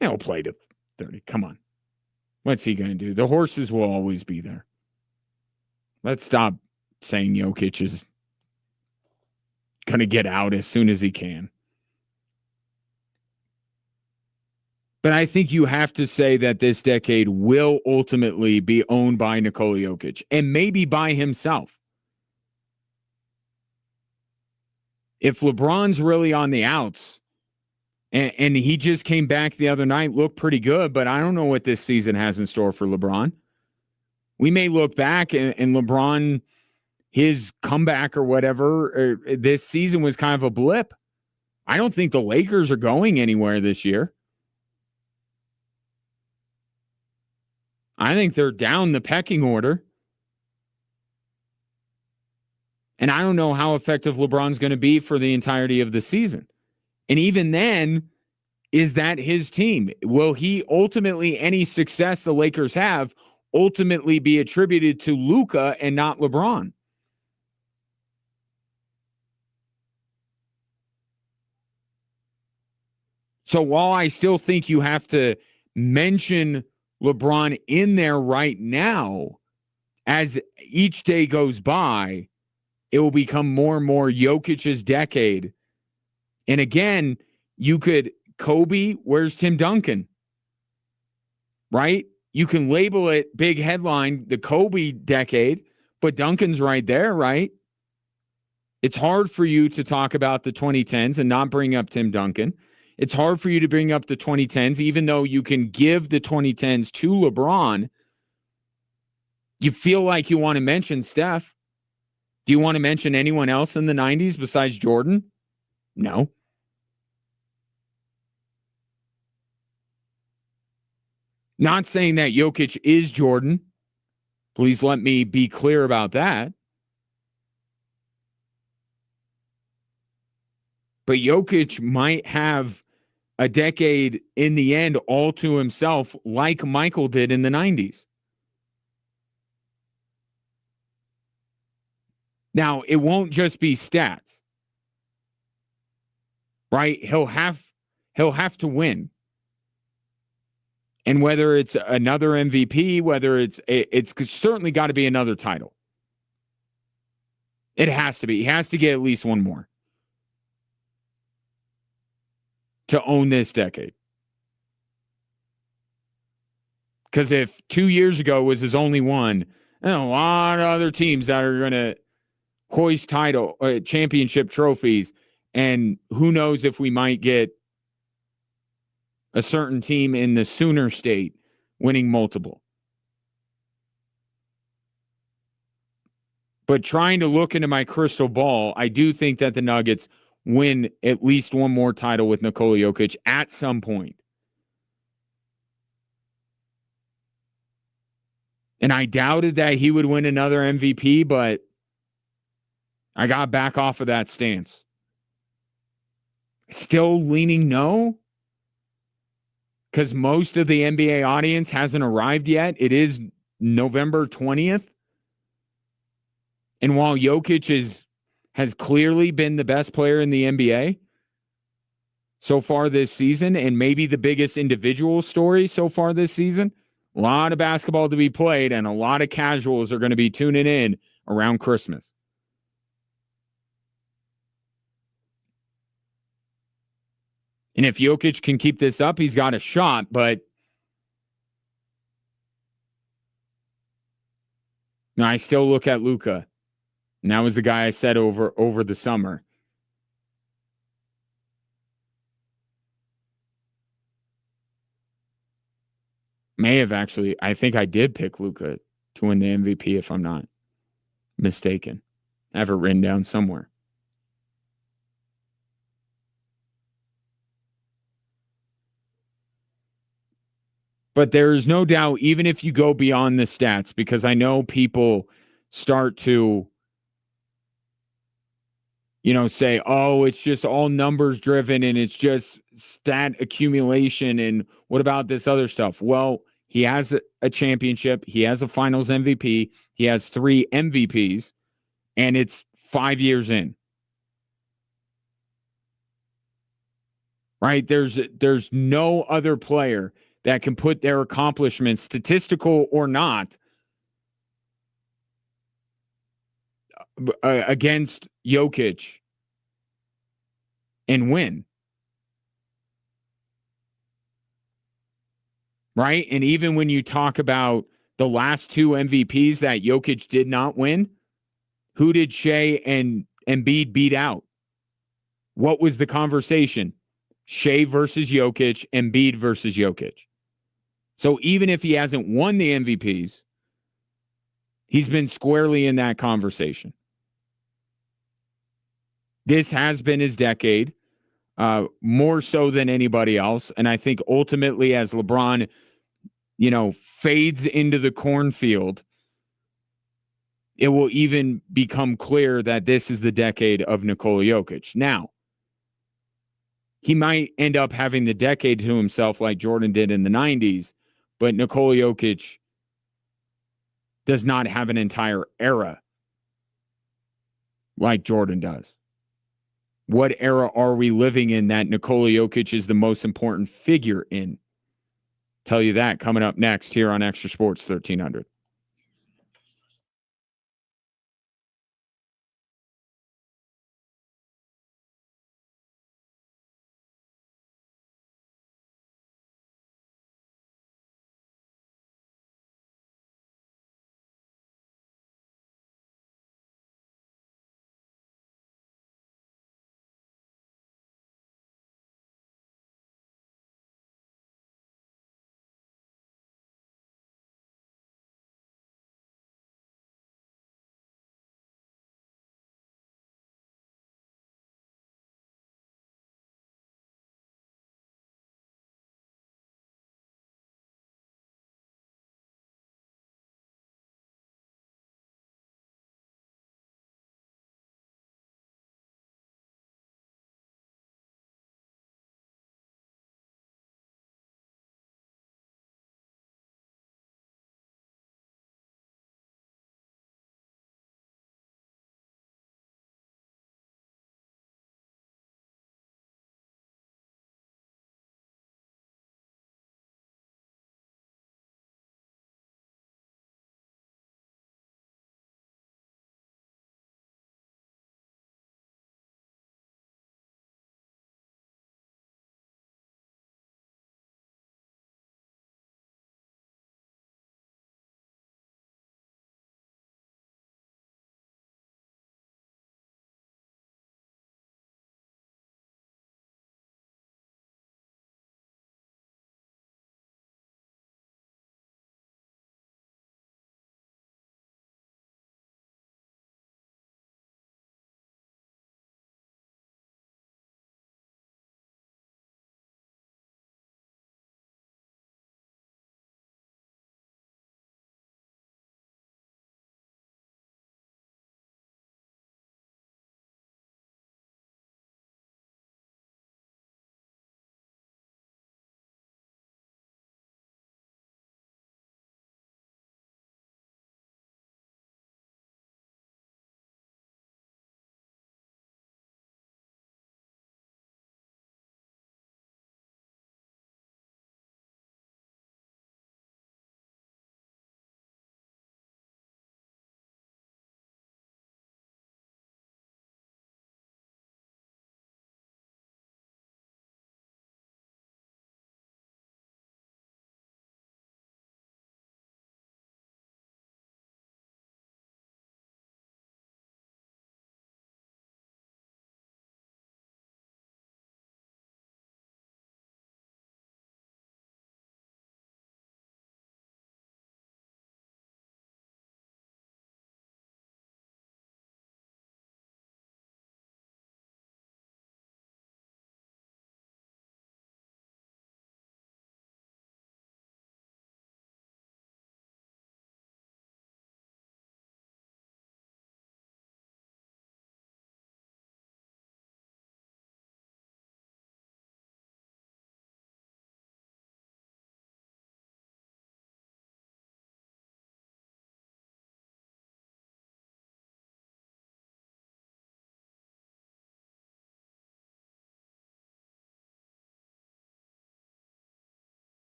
He'll play to 30. Come on. What's he going to do? The horses will always be there. Let's stop saying Jokic is going to get out as soon as he can. But I think you have to say that this decade will ultimately be owned by Nikola Jokic, and maybe by himself. If LeBron's really on the outs, and he just came back the other night, looked pretty good, but I don't know what this season has in store for LeBron. We may look back and LeBron, his comeback or whatever, this season was kind of a blip. I don't think the Lakers are going anywhere this year. I think they're down the pecking order. And I don't know how effective LeBron's going to be for the entirety of the season. And even then, is that his team? Will he ultimately, any success the Lakers have, ultimately be attributed to Luka and not LeBron? So while I still think you have to mention LeBron in there right now, as each day goes by, it will become more and more Jokic's decade. And again, you could, Kobe, where's Tim Duncan? Right? You can label it big headline, the Kobe decade, but Duncan's right there, right? It's hard for you to talk about the 2010s and not bring up Tim Duncan. It's hard for you to bring up the 2010s, even though you can give the 2010s to LeBron. You feel like you want to mention Steph. Do you want to mention anyone else in the 90s besides Jordan? No. Not saying that Jokic is Jordan. Please let me be clear about that. But Jokic might have a decade in the end all to himself, like Michael did in the 90s. Now, it won't just be stats, right? He'll have to win. And whether it's another MVP, whether it's certainly got to be another title. It has to be. He has to get at least one more to own this decade. Because if 2 years ago was his only one, a lot of other teams that are going to hoist title championship trophies, and who knows if we might get a certain team in the Sooner State winning multiple. But trying to look into my crystal ball, I do think that the Nuggets win at least one more title with Nikola Jokic at some point. And I doubted that he would win another MVP, but I got back off of that stance. Still leaning no, because most of the NBA audience hasn't arrived yet. It is November 20th. And while Jokic has clearly been the best player in the NBA so far this season, and maybe the biggest individual story so far this season, a lot of basketball to be played, and a lot of casuals are going to be tuning in around Christmas. And if Jokic can keep this up, he's got a shot, but no, I still look at Luka. And that was the guy I said over the summer. May have actually, I think I did pick Luka to win the MVP if I'm not mistaken. I have it written down somewhere. But there is no doubt, even if you go beyond the stats, because I know people start to, say, oh, it's just all numbers driven and it's just stat accumulation. And what about this other stuff? Well, he has a championship. He has a finals MVP. He has 3 MVPs, and it's 5 years in. Right? There's no other player that can put their accomplishments, statistical or not, against Jokic and win. Right? And even when you talk about the last 2 MVPs that Jokic did not win, who did Shea and Embiid beat out? What was the conversation? Shea versus Jokic, Embiid versus Jokic. So even if he hasn't won the MVPs, he's been squarely in that conversation. This has been his decade, more so than anybody else. And I think ultimately, as LeBron, fades into the cornfield, it will even become clear that this is the decade of Nikola Jokic. Now, he might end up having the decade to himself like Jordan did in the 90s, but Nikola Jokic does not have an entire era like Jordan does. What era are we living in that Nikola Jokic is the most important figure in? Tell you that coming up next here on Extra Sports 1300.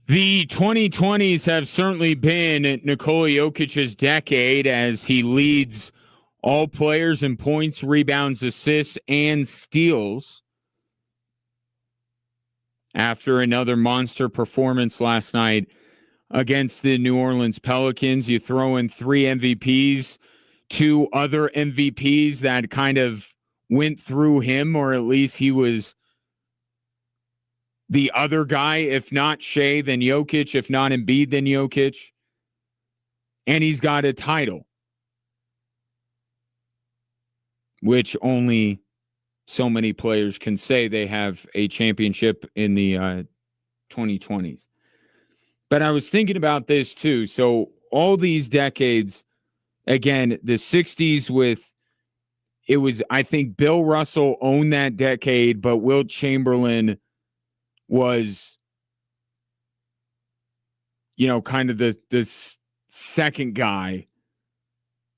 The 2020s have certainly been Nikola Jokic's decade as he leads all players in points, rebounds, assists, and steals. After another monster performance last night against the New Orleans Pelicans, you throw in 3 MVPs, 2 other MVPs that kind of went through him, or at least he was the other guy, if not Shea, then Jokic, if not Embiid, then Jokic. And he's got a title, which only so many players can say they have a championship in the 2020s. But I was thinking about this too. So all these decades, again, the 60s I think Bill Russell owned that decade, but Wilt Chamberlain was, kind of the second guy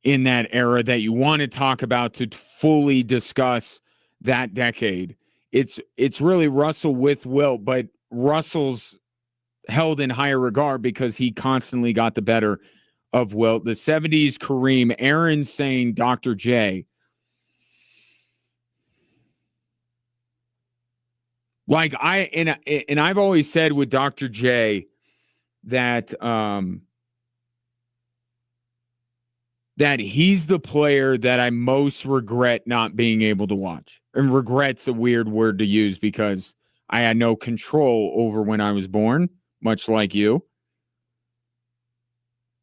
in that era that you want to talk about to fully discuss that decade. It's really Russell with Wilt, but Russell's held in higher regard because he constantly got the better of Wilt. The 70s, Kareem. Aaron saying Dr. J. Like I've always said with Dr. J that that he's the player that I most regret not being able to watch. And regret's a weird word to use because I had no control over when I was born, much like you.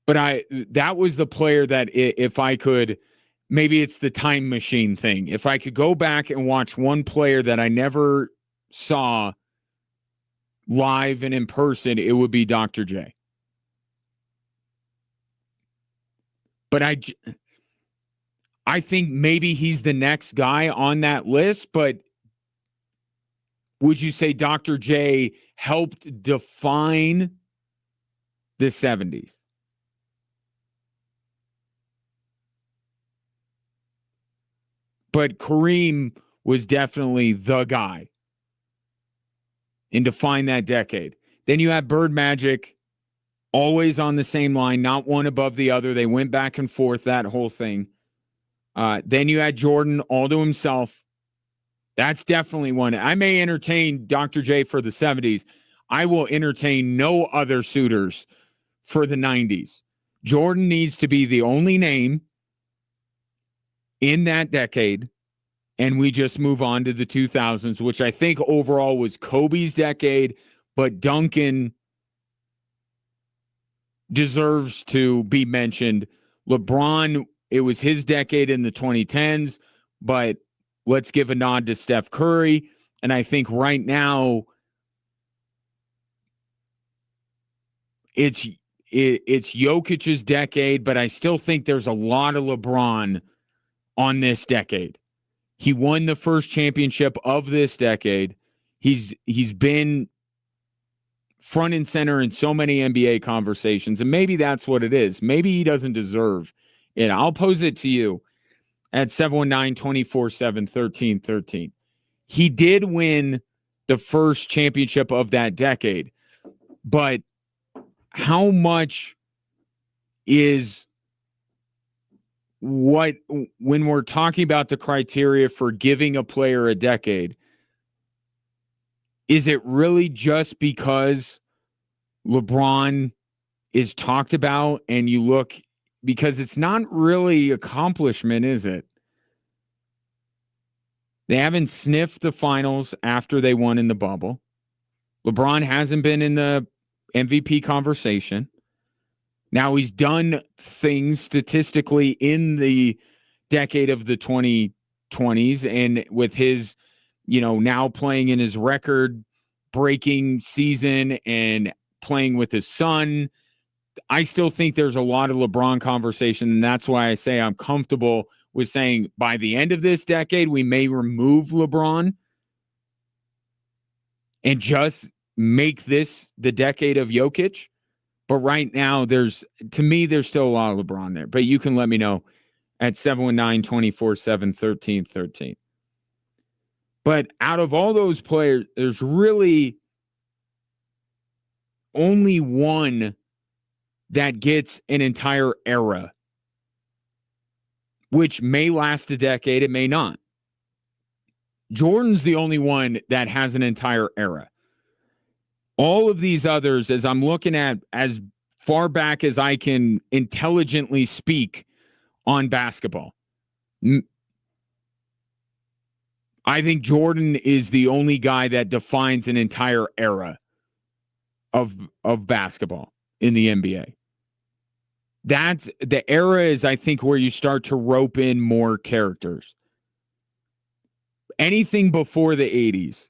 But that was the player that if I could, maybe it's the time machine thing. If I could go back and watch one player that I never saw live and in person, it would be Dr. J. But I think maybe he's the next guy on that list, but would you say Dr. J helped define the 70s? But Kareem was definitely the guy and define that decade. Then you have Bird Magic, always on the same line, not one above the other. They went back and forth, that whole thing. Then you had Jordan all to himself. That's definitely one. I may entertain Dr. J for the 70s. I will entertain no other suitors for the 90s. Jordan needs to be the only name in that decade. And we just move on to the 2000s, which I think overall was Kobe's decade, but Duncan deserves to be mentioned. LeBron, it was his decade in the 2010s, but let's give a nod to Steph Curry. And I think right now it's Jokic's decade, but I still think there's a lot of LeBron on this decade. He won the first championship of this decade. He's been front and center in so many NBA conversations, and maybe that's what it is. Maybe he doesn't deserve it. I'll pose it to you at 719-247-1313. He did win the first championship of that decade, but how much is when we're talking about the criteria for giving a player a decade, is it really just because LeBron is talked about and you look, because it's not really accomplishment, is it? They haven't sniffed the finals after they won in the bubble. LeBron hasn't been in the MVP conversation. Now he's done things statistically in the decade of the 2020s and with his, now playing in his record-breaking season and playing with his son. I still think there's a lot of LeBron conversation, and that's why I say I'm comfortable with saying by the end of this decade, we may remove LeBron and just make this the decade of Jokic. But right now, there's still a lot of LeBron there. But you can let me know at 719-247-1313. But out of all those players, there's really only one that gets an entire era, which may last a decade, it may not. Jordan's the only one that has an entire era. All of these others, as I'm looking at as far back as I can intelligently speak on basketball, I think Jordan is the only guy that defines an entire era of basketball in the NBA. That's the era is, I think, where you start to rope in more characters. Anything before the 80s,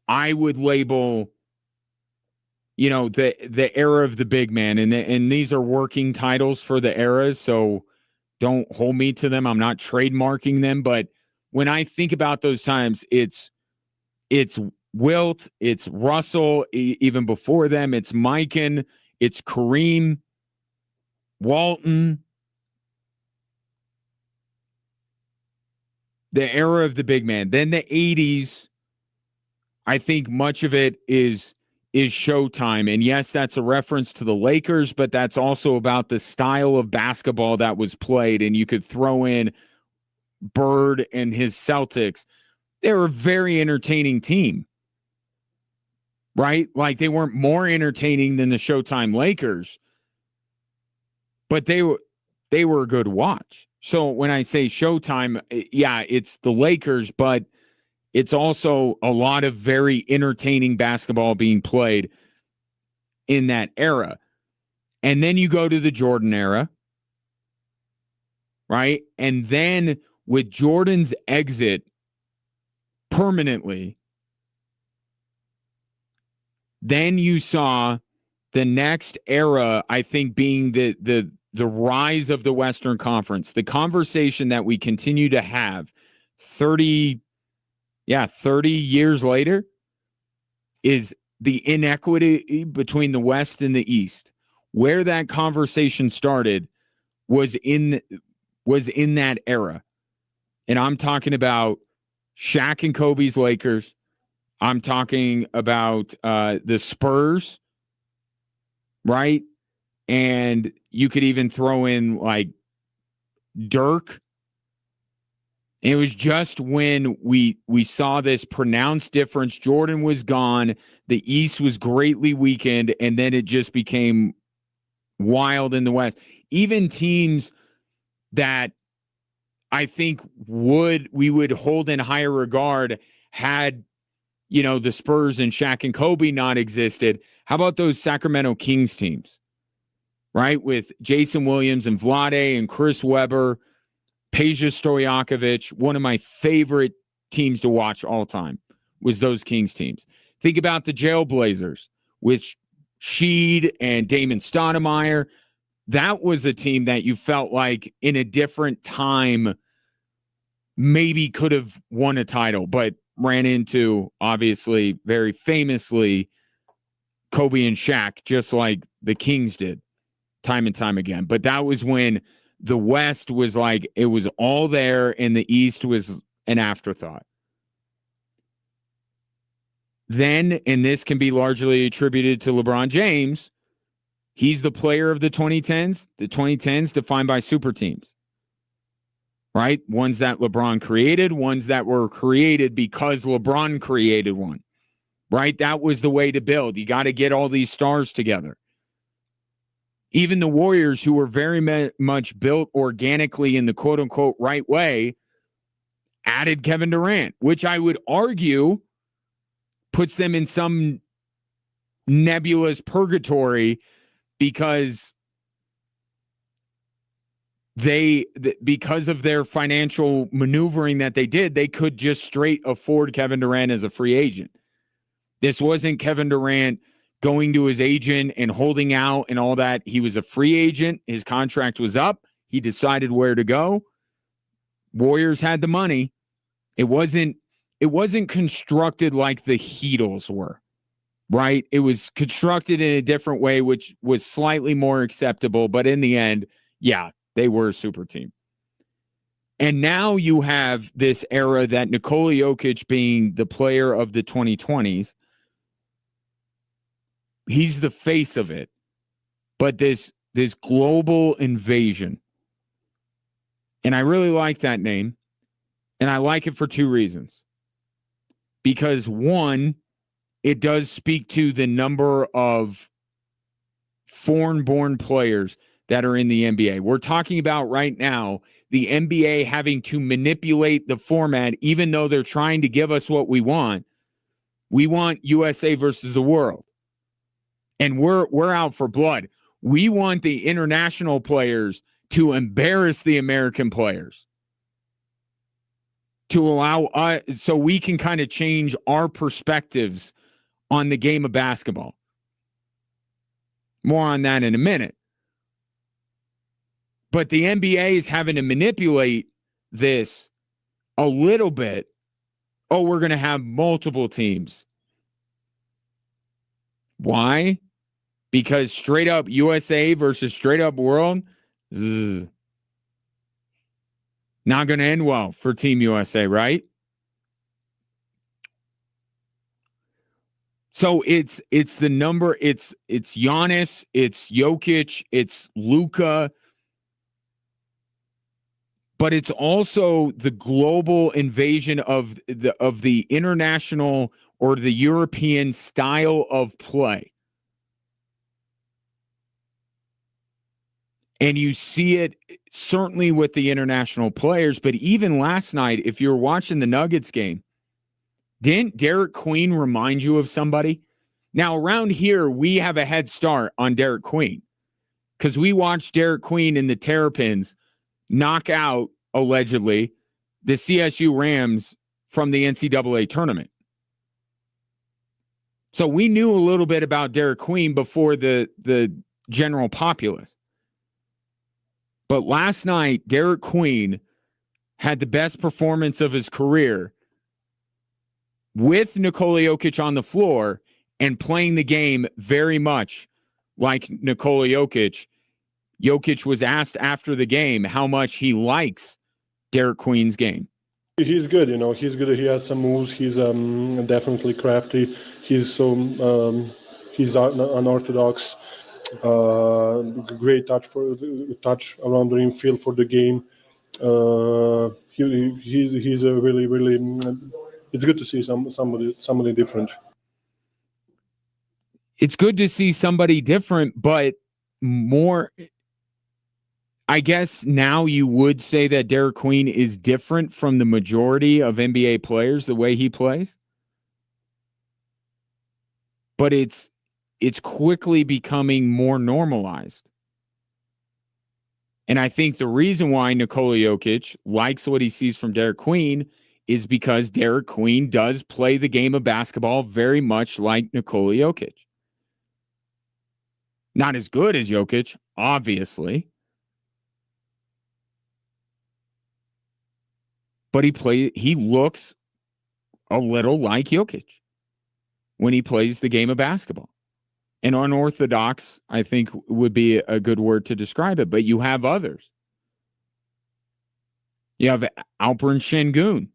I would label, the era of the big man, and these are working titles for the eras, so don't hold me to them. I'm not trademarking them, but when I think about those times, it's Wilt, it's Russell, even before them, it's Mikan, it's Kareem, Walton. The era of the big man. Then the 80s, I think much of it is Showtime. And yes, that's a reference to the Lakers, but that's also about the style of basketball that was played. And you could throw in Bird and his Celtics. They were a very entertaining team, right? Like, they weren't more entertaining than the Showtime Lakers, but they were a good watch. So when I say Showtime, yeah, it's the Lakers, but it's also a lot of very entertaining basketball being played in that era. And then you go to the Jordan era, right? And then with Jordan's exit permanently, then you saw the next era, I think, being the rise of the Western Conference. The conversation that we continue to have 30 years later is the inequity between the West and the East. Where that conversation started was in that era. And I'm talking about Shaq and Kobe's Lakers. I'm talking about the Spurs, right? And you could even throw in like Dirk. It was just when we saw this pronounced difference. Jordan was gone. The East was greatly weakened, and then it just became wild in the West. Even teams that I think we would hold in higher regard had, the Spurs and Shaq and Kobe not existed. How about those Sacramento Kings teams, right? With Jason Williams and Vlade and Chris Webber, Peja Stojakovic. One of my favorite teams to watch all time was those Kings teams. Think about the Jailblazers with Sheed and Damon Stoudemire. That was a team that you felt like in a different time maybe could have won a title, but ran into, obviously, very famously, Kobe and Shaq, just like the Kings did time and time again. But that was when the West was like, it was all there, and the East was an afterthought. Then, and this can be largely attributed to LeBron James, he's the player of the 2010s. The 2010s defined by super teams, right? Ones that LeBron created, ones that were created because LeBron created one, right? That was the way to build. You got to get all these stars together. Even the Warriors, who were very much built organically in the quote-unquote right way, added Kevin Durant, which I would argue puts them in some nebulous purgatory because because of their financial maneuvering that they did, they could just straight afford Kevin Durant as a free agent. This wasn't Kevin Durant going to his agent and holding out and all that. He was a free agent. His contract was up. He decided where to go. Warriors had the money. It wasn't constructed like the Heatles were, right? It was constructed in a different way, which was slightly more acceptable. But in the end, yeah, they were a super team. And now you have this era that Nikola Jokic being the player of the 2020s, He's the face of it. But this global invasion, and I really like that name, and I like it for two reasons. Because one, it does speak to the number of foreign-born players that are in the NBA. We're talking about right now the NBA having to manipulate the format, even though they're trying to give us what we want. We want USA versus the world. And we're out for blood. We want the international players to embarrass the American players, to allow us, so we can kind of change our perspectives on the game of basketball. More on that in a minute. But the NBA is having to manipulate this a little bit. Oh, we're going to have multiple teams. Why? Because straight up USA versus straight up world, not going to end well for Team USA, right? So it's the number, it's Giannis, it's Jokic, it's Luka, but it's also the global invasion of the international or the European style of play. And you see it certainly with the international players, but even last night, if you're watching the Nuggets game, didn't Derek Queen remind you of somebody? Now, around here, we have a head start on Derek Queen because we watched Derek Queen in the Terrapins knock out, allegedly, the CSU Rams from the NCAA tournament. So we knew a little bit about Derek Queen before the general populace. But last night, Derek Queen had the best performance of his career with Nikola Jokic on the floor and playing the game very much like Nikola Jokic. Jokic was asked after the game how much he likes Derek Queen's game. He's good, he's good. He has some moves. He's definitely crafty. He's unorthodox. Great touch around the rim, feel for the game. He's a really. It's good to see somebody different. It's good to see somebody different, but more. I guess now you would say that Derek Queen is different from the majority of NBA players the way he plays, but it's quickly becoming more normalized. And I think the reason why Nikola Jokic likes what he sees from Derek Queen is because Derek Queen does play the game of basketball very much like Nikola Jokic. Not as good as Jokic, obviously. But he looks a little like Jokic when he plays the game of basketball. And unorthodox, I think, would be a good word to describe it. But you have others. You have Alperen Şengün,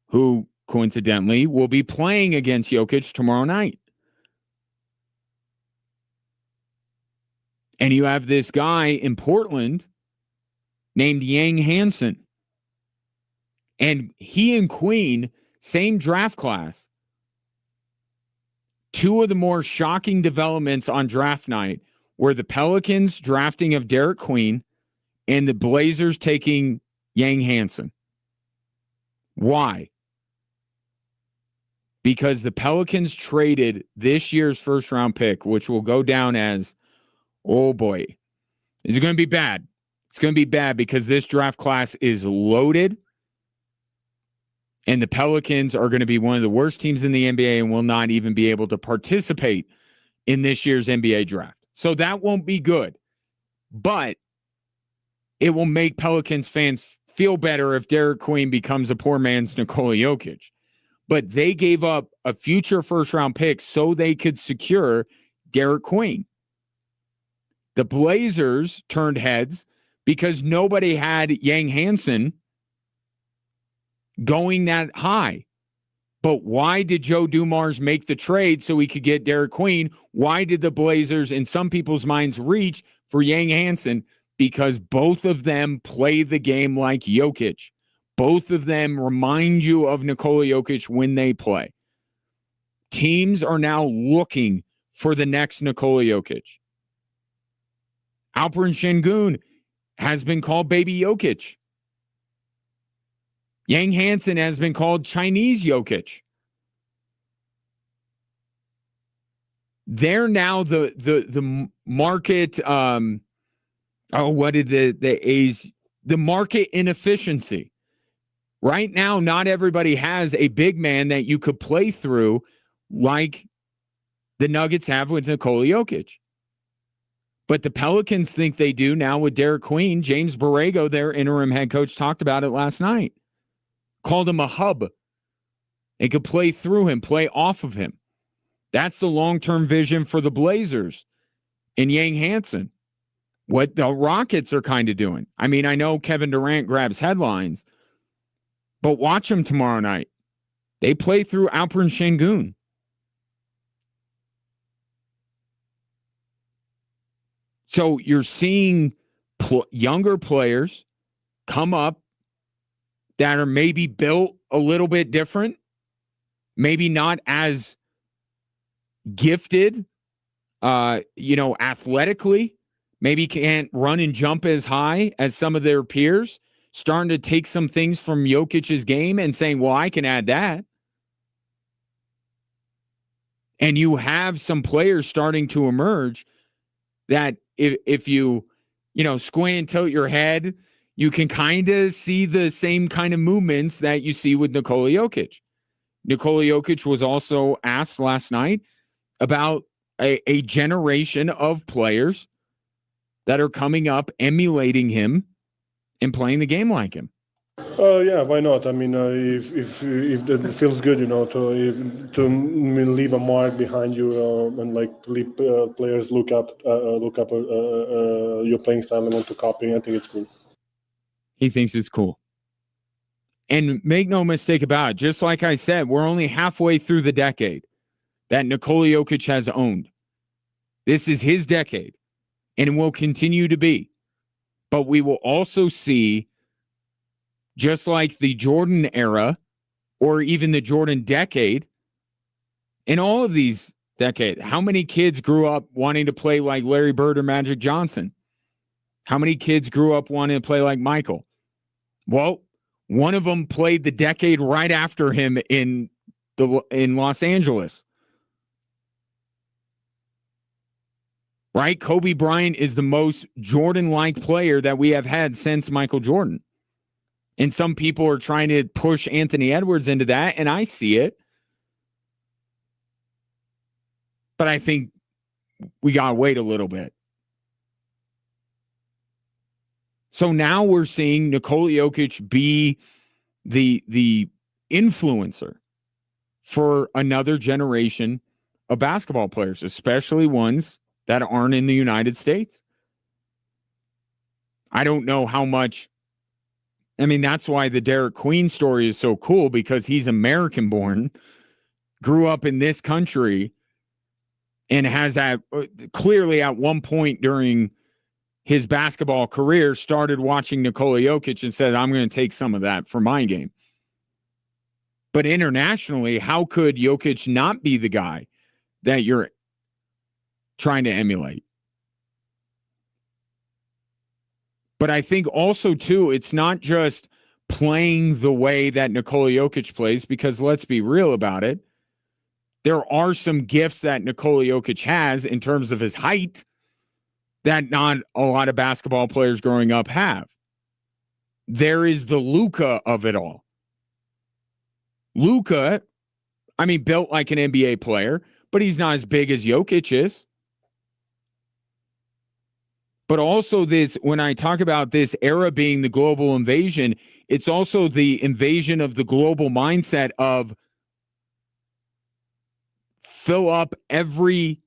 who coincidentally will be playing against Jokic tomorrow night. And you have this guy in Portland named Yang Hansen. And he and Queen, same draft class. Two of the more shocking developments on draft night were the Pelicans drafting of Derek Queen and the Blazers taking Yang Hansen. Why? Because the Pelicans traded this year's first-round pick, which will go down as, oh boy, it's going to be bad. It's going to be bad because this draft class is loaded. And the Pelicans are going to be one of the worst teams in the NBA and will not even be able to participate in this year's NBA draft. So that won't be good. But it will make Pelicans fans feel better if Derek Queen becomes a poor man's Nikola Jokic. But they gave up a future first-round pick so they could secure Derek Queen. The Blazers turned heads because nobody had Yang Hansen going that high. But why did Joe Dumars make the trade so he could get Derek Queen? Why did the Blazers, in some people's minds, reach for Yang Hansen? Because both of them play the game like Jokic. Both of them remind you of Nikola Jokic when they play. Teams are now looking for the next Nikola Jokic. Alperen Şengün has been called Baby Jokic. Yang Hansen has been called Chinese Jokic. They're now the market. What did the A's? The market inefficiency. Right now, not everybody has a big man that you could play through like the Nuggets have with Nikola Jokic. But the Pelicans think they do now with Derek Queen. James Borrego, their interim head coach, talked about it last night. Called him a hub. They could play through him, play off of him. That's the long-term vision for the Blazers and Yang Hansen. What the Rockets are kind of doing. I mean, I know Kevin Durant grabs headlines, but watch them tomorrow night. They play through Alperen Şengün. So you're seeing younger players come up that are maybe built a little bit different, maybe not as gifted, athletically, maybe can't run and jump as high as some of their peers, starting to take some things from Jokic's game and saying, well, I can add that. And you have some players starting to emerge that if you squint and tilt your head, you can kind of see the same kind of movements that you see with Nikola Jokic. Nikola Jokic was also asked last night about a generation of players that are coming up, emulating him and playing the game like him. Yeah, why not? I mean, if it feels good, to leave a mark behind you and players look up your playing style and want to copy. I think it's cool. He thinks it's cool. And make no mistake about it, just like I said, we're only halfway through the decade that Nikola Jokic has owned. This is his decade, and will continue to be. But we will also see, just like the Jordan era or even the Jordan decade, in all of these decades, how many kids grew up wanting to play like Larry Bird or Magic Johnson? How many kids grew up wanting to play like Michael? Well, one of them played the decade right after him in Los Angeles. Right? Kobe Bryant is the most Jordan-like player that we have had since Michael Jordan. And some people are trying to push Anthony Edwards into that, and I see it. But I think we got to wait a little bit. So now we're seeing Nikola Jokic be the influencer for another generation of basketball players, especially ones that aren't in the United States. I don't know how much. I mean, that's why the Derek Queen story is so cool, because he's American born, grew up in this country, and has clearly at one point during his basketball career started watching Nikola Jokic and said, I'm going to take some of that for my game. But internationally, how could Jokic not be the guy that you're trying to emulate? But I think also, too, it's not just playing the way that Nikola Jokic plays, because let's be real about it. There are some gifts that Nikola Jokic has in terms of his height that not a lot of basketball players growing up have. There is the Luka of it all. Luka, built like an NBA player, but he's not as big as Jokic is. But also this, when I talk about this era being the global invasion, it's also the invasion of the global mindset of fill up every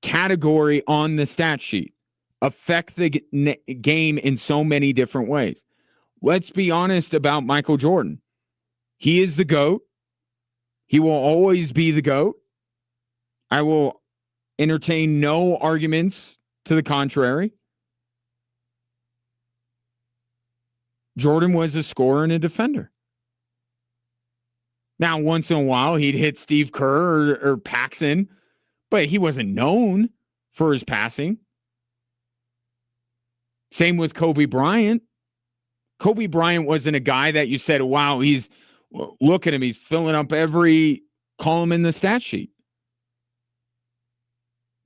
category on the stat sheet. Affect the game in so many different ways. Let's be honest about Michael Jordan. He is the GOAT. He will always be the GOAT. I will entertain no arguments to the contrary. Jordan was a scorer and a defender. Now, once in a while, he'd hit Steve Kerr or Paxson, but he wasn't known for his passing. Same with Kobe Bryant. Kobe Bryant wasn't a guy that you said, wow, look at him. He's filling up every column in the stat sheet.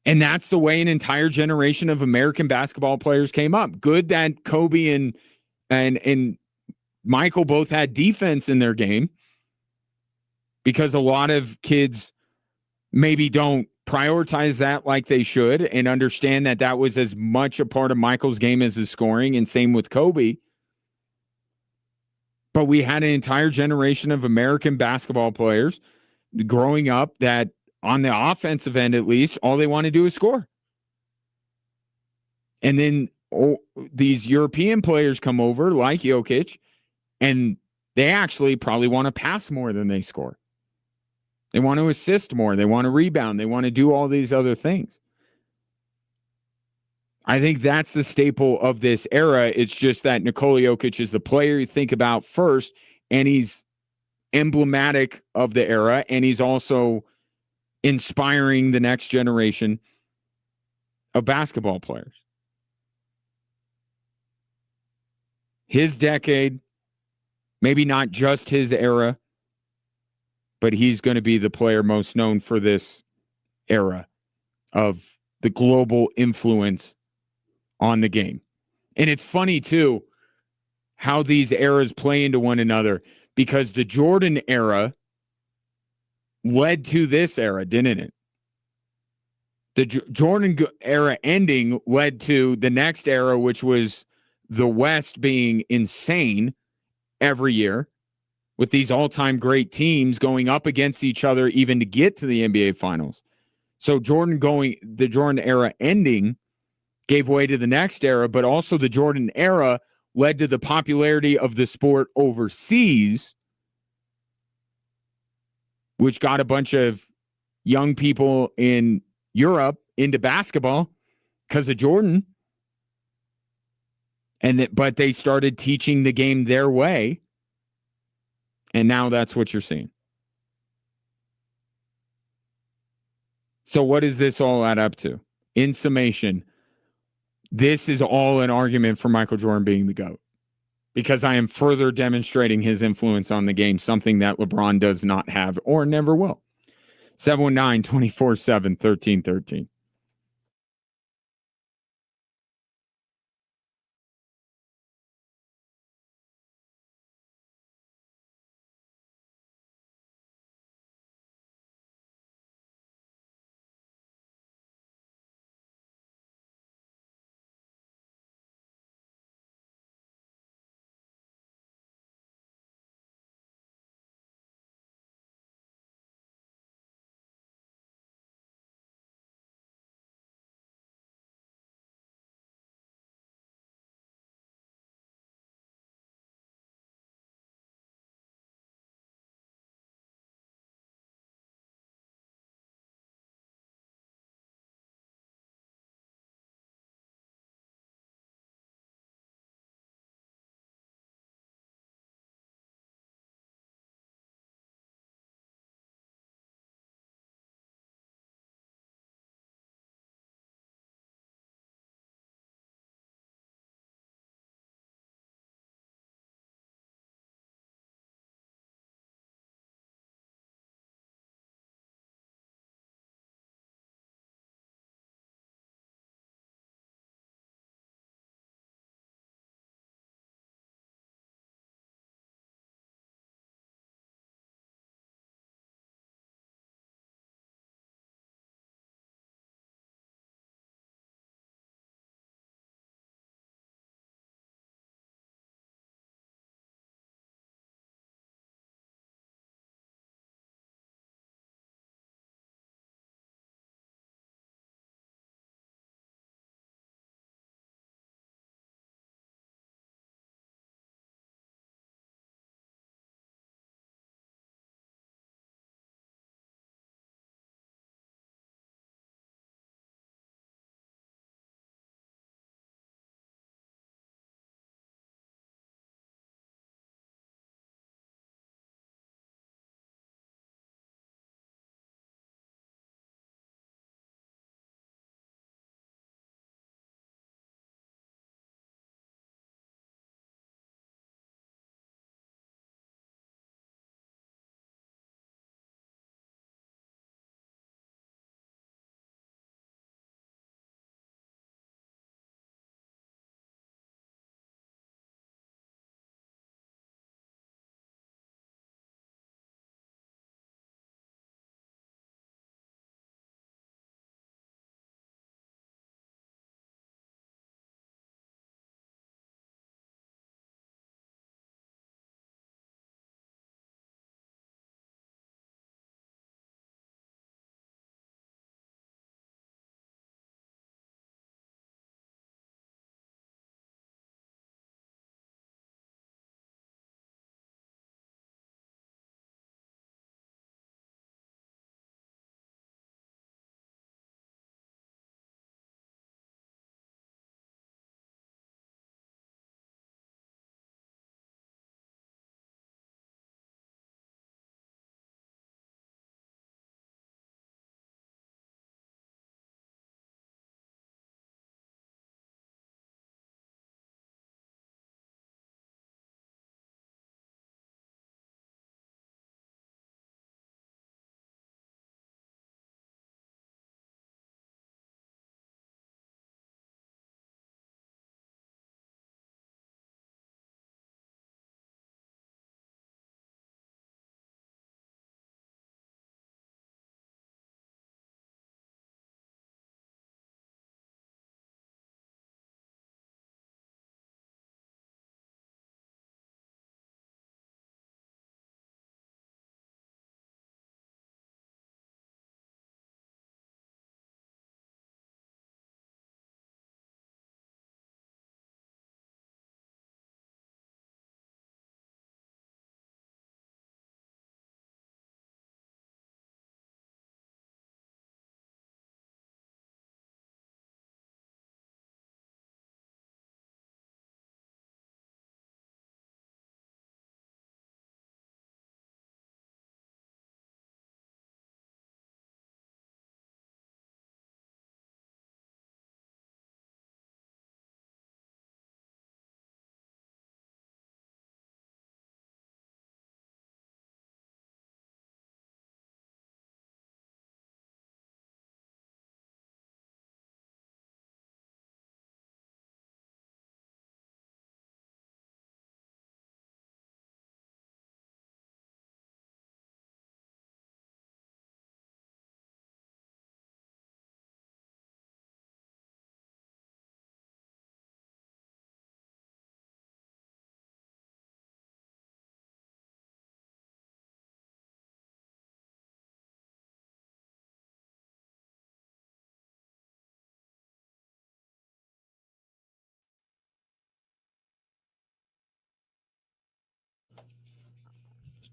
And that's the way an entire generation of American basketball players came up. Good that Kobe and Michael both had defense in their game, because a lot of kids maybe don't prioritize that like they should and understand that that was as much a part of Michael's game as his scoring, and same with Kobe. But we had an entire generation of American basketball players growing up that, on the offensive end at least, all they want to do is score. And then these European players come over like Jokic, and they actually probably want to pass more than they score. They want to assist more. They want to rebound. They want to do all these other things. I think that's the staple of this era. It's just that Nikola Jokic is the player you think about first, and he's emblematic of the era, and he's also inspiring the next generation of basketball players. His decade, maybe not just his era, but he's going to be the player most known for this era of the global influence on the game. And it's funny, too, how these eras play into one another, because the Jordan era led to this era, didn't it? The Jordan era ending led to the next era, which was the West being insane every year, with these all-time great teams going up against each other even to get to the NBA Finals. So the Jordan era ending gave way to the next era, but also the Jordan era led to the popularity of the sport overseas, which got a bunch of young people in Europe into basketball because of Jordan. But they started teaching the game their way. And now that's what you're seeing. So what does this all add up to? In summation, this is all an argument for Michael Jordan being the GOAT, because I am further demonstrating his influence on the game, something that LeBron does not have or never will. 719-247-1313.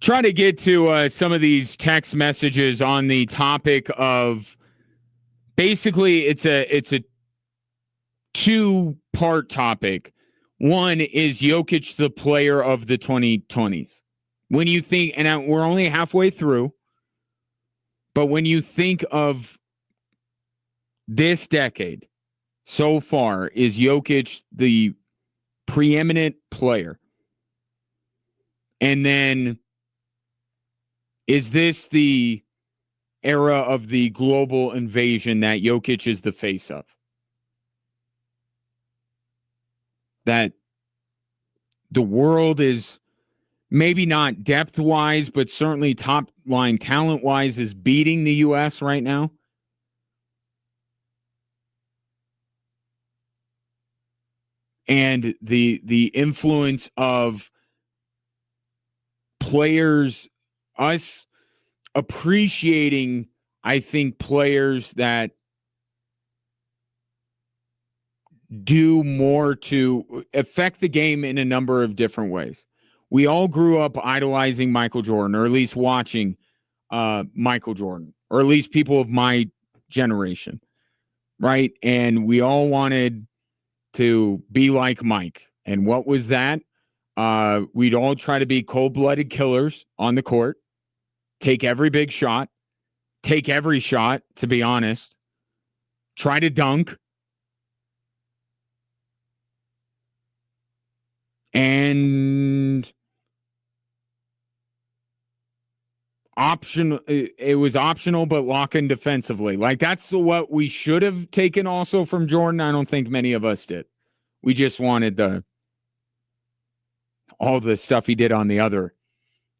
try to get to some of these text messages on the topic of basically it's a two-part topic. One is Jokic the player of the 2020s. When you think, and we're only halfway through, but when you think of this decade so far, is Jokic the preeminent player? And then is this the era of the global invasion that Jokic is the face of? That the world is maybe not depth-wise, but certainly top-line talent-wise is beating the U.S. right now? And the influence of players, us appreciating, I think, players that do more to affect the game in a number of different ways. We all grew up idolizing Michael Jordan, or at least watching Michael Jordan, or at least people of my generation, right? And we all wanted to be like Mike. And what was that? We'd all try to be cold-blooded killers on the court, take every big shot, take every shot, to be honest, try to dunk, and it was optional, but lock in defensively. Like, that's what we should have taken also from Jordan. I don't think many of us did. We just wanted all the stuff he did on the other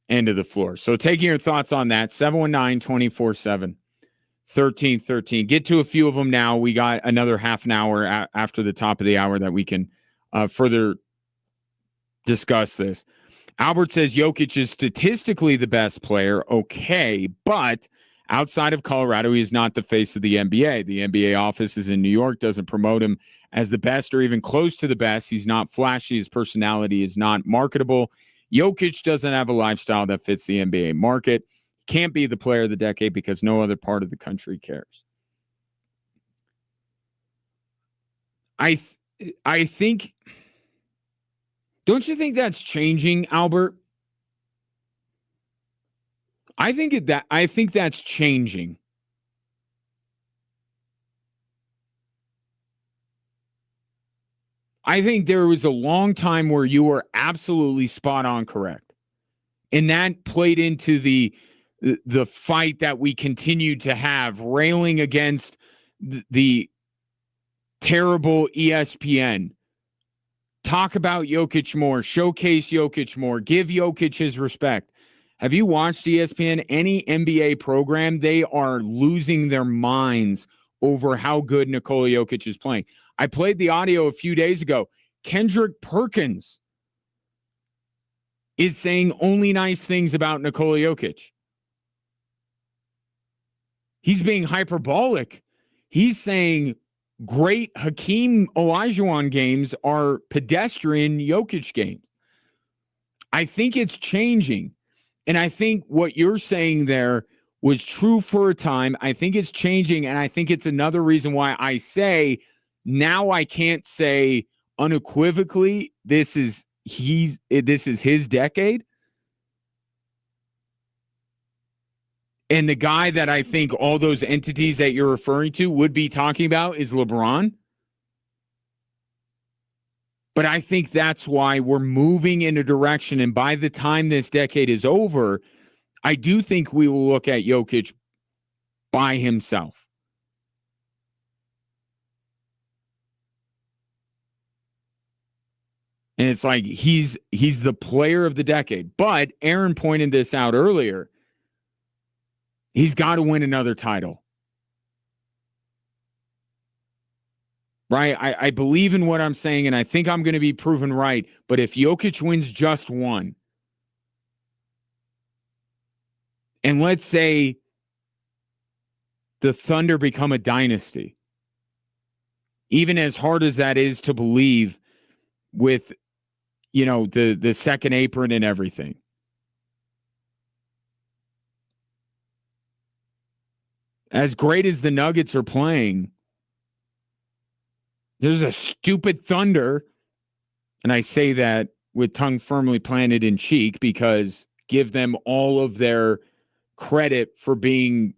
end of the floor. So taking your thoughts on that, 719-247-1313. Get to a few of them now. We got another half an hour after the top of the hour that we can further discuss this. Albert says Jokic is statistically the best player. Okay, but outside of Colorado, he is not the face of the NBA. The NBA office is in New York, doesn't promote him as the best or even close to the best. He's not flashy. His personality is not marketable. Jokic doesn't have a lifestyle that fits the NBA market. Can't be the player of the decade because no other part of the country cares. I think... Don't you think that's changing, Albert? I think that's changing. I think there was a long time where you were absolutely spot on correct. And that played into the fight that we continued to have, railing against the terrible ESPN. Talk about Jokic more, showcase Jokic more, give Jokic his respect. Have you watched ESPN? Any NBA program, they are losing their minds over how good Nikola Jokic is playing. I played the audio a few days ago. Kendrick Perkins is saying only nice things about Nikola Jokic. He's being hyperbolic. He's saying great Hakeem Olajuwon games are pedestrian Jokic games. I think it's changing. And I think what you're saying there was true for a time. I think it's changing. And I think it's another reason why I say now I can't say unequivocally this is his decade. And the guy that I think all those entities that you're referring to would be talking about is LeBron. But I think that's why we're moving in a direction. And by the time this decade is over, I do think we will look at Jokic by himself. And it's like he's the player of the decade. But Aaron pointed this out earlier. He's got to win another title. Right? I believe in what I'm saying, and I think I'm going to be proven right. But if Jokic wins just one, and let's say the Thunder become a dynasty, even as hard as that is to believe with, the second apron and everything, As great as the Nuggets are playing, there's a stupid Thunder, and I say that with tongue firmly planted in cheek because give them all of their credit for being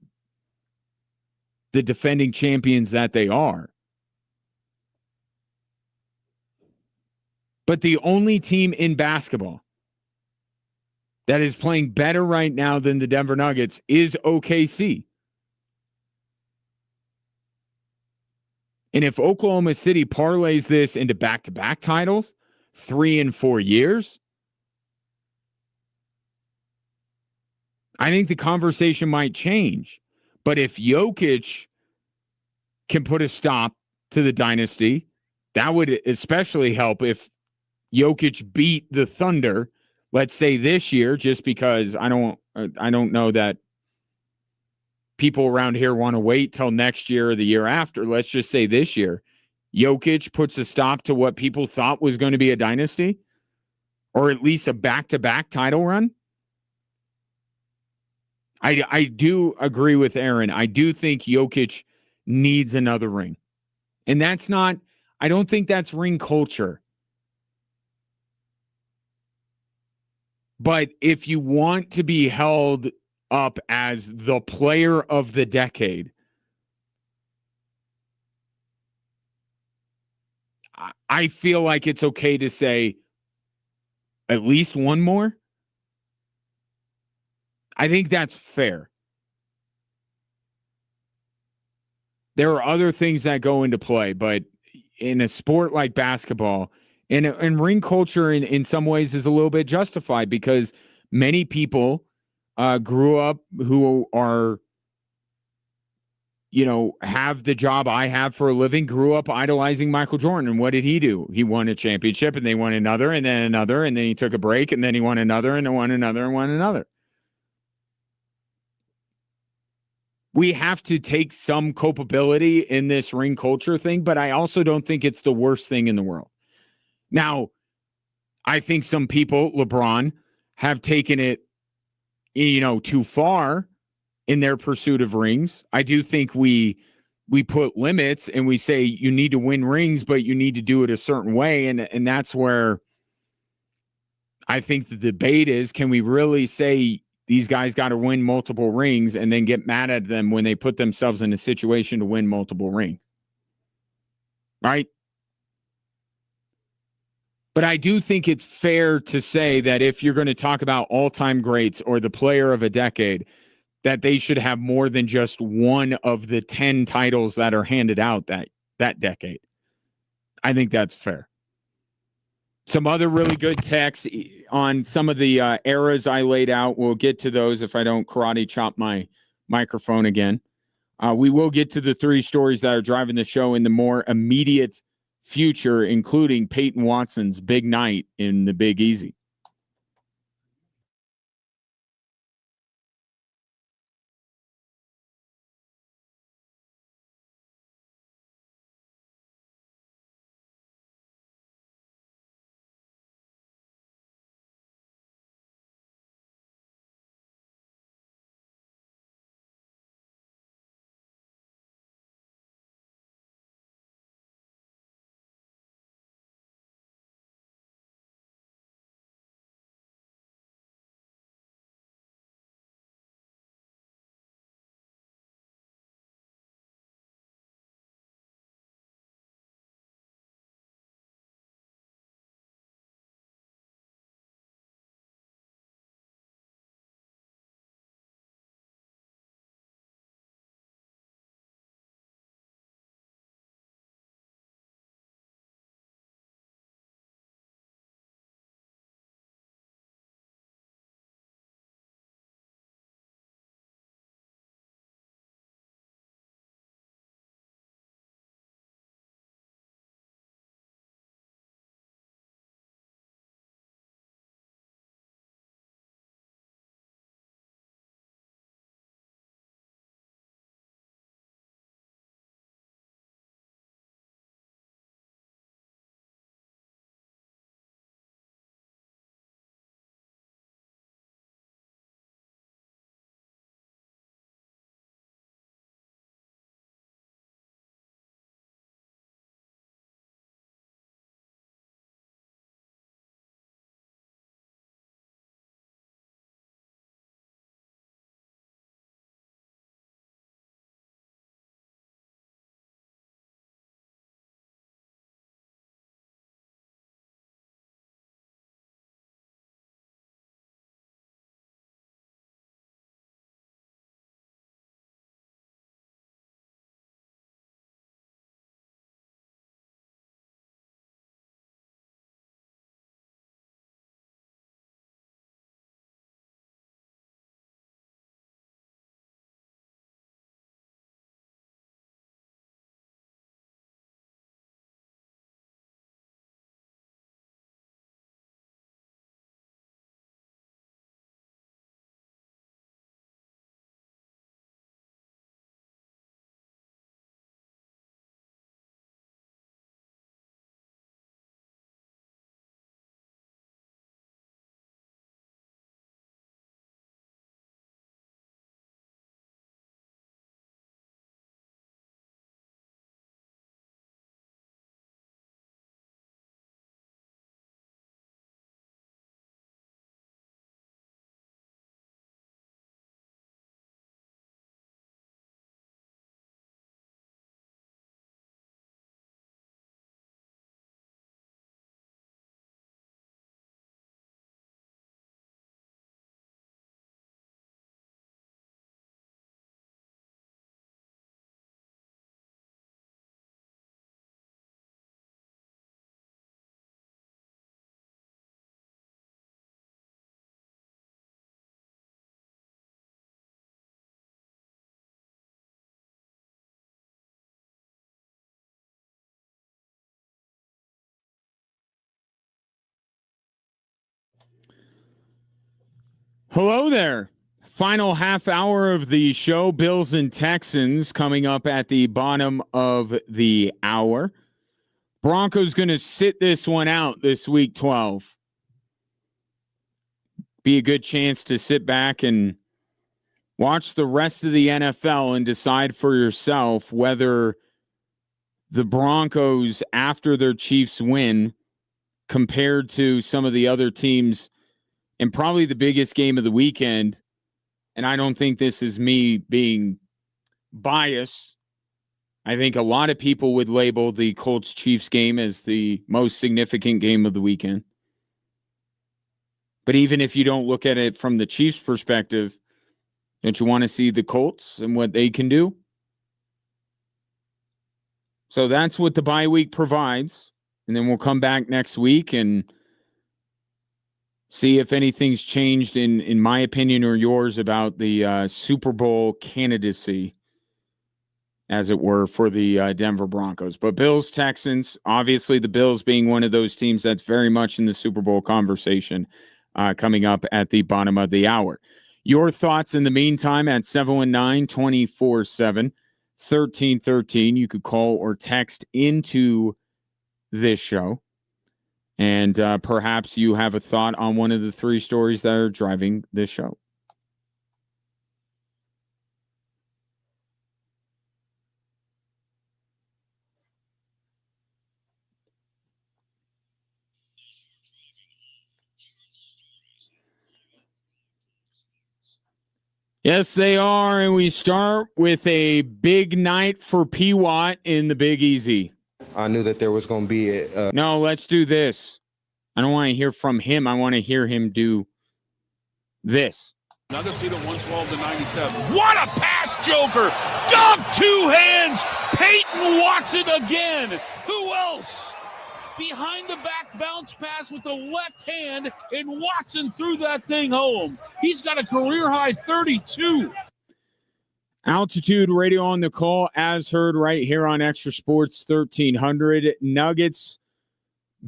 the defending champions that they are. But the only team in basketball that is playing better right now than the Denver Nuggets is OKC. And if Oklahoma City parlays this into back-to-back titles, 3 and 4 years, I think the conversation might change. But if Jokic can put a stop to the dynasty, that would especially help if Jokic beat the Thunder, let's say this year, just because I don't know that people around here want to wait till next year or the year after. Let's just say this year, Jokic puts a stop to what people thought was going to be a dynasty, or at least a back-to-back title run. I do agree with Aaron. I do think Jokic needs another ring. And that's not, I don't think that's ring culture. But if you want to be held up as the player of the decade, I feel like it's okay to say at least one more. I think that's fair. There are other things that go into play, but in a sport like basketball, and ring culture in some ways is a little bit justified because many people grew up who are, have the job I have for a living, grew up idolizing Michael Jordan. And what did he do? He won a championship and they won another and then another. And then he took a break and then he won another and won another and won another. We have to take some culpability in this ring culture thing, but I also don't think it's the worst thing in the world. Now, I think some people, LeBron, have taken it, too far in their pursuit of rings. I do think we put limits and we say you need to win rings, but you need to do it a certain way. And that's where I think the debate is, can we really say these guys got to win multiple rings and then get mad at them when they put themselves in a situation to win multiple rings? Right? But I do think it's fair to say that if you're going to talk about all-time greats or the player of a decade, that they should have more than just one of the 10 titles that are handed out that decade. I think that's fair. Some other really good texts on some of the eras I laid out. We'll get to those if I don't karate chop my microphone again. We will get to the 3 stories that are driving the show in the more immediate future, including Peyton Watson's big night in the Big Easy. Hello there. Final half hour of the show, Bills and Texans, coming up at the bottom of the hour. Broncos going to sit this one out this week 12. Be a good chance to sit back and watch the rest of the NFL and decide for yourself whether the Broncos, after their Chiefs win, compared to some of the other teams, and probably the biggest game of the weekend, and I don't think this is me being biased. I think a lot of people would label the Colts-Chiefs game as the most significant game of the weekend. But even if you don't look at it from the Chiefs' perspective, don't you want to see the Colts and what they can do? So that's what the bye week provides. And then we'll come back next week and see if anything's changed in my opinion or yours about the Super Bowl candidacy, as it were, for the Denver Broncos. But Bills, Texans, obviously the Bills being one of those teams that's very much in the Super Bowl conversation coming up at the bottom of the hour. Your thoughts in the meantime at 719-247-1313. You could call or text into this show. And perhaps you have a thought on one of the three stories that are driving this show. Yes, they are. And we start with a big night for P. Watt in the Big Easy. I knew that there was going to be No, let's do this. I don't want to hear from him. I want to hear him do this. Nuggets lead at 112-97. What a pass, Joker! Dunk, two hands! Peyton Watson again! Who else? Behind the back bounce pass with the left hand, and Watson threw that thing home. He's got a career-high 32. Altitude Radio on the call, as heard right here on Extra Sports 1300. Nuggets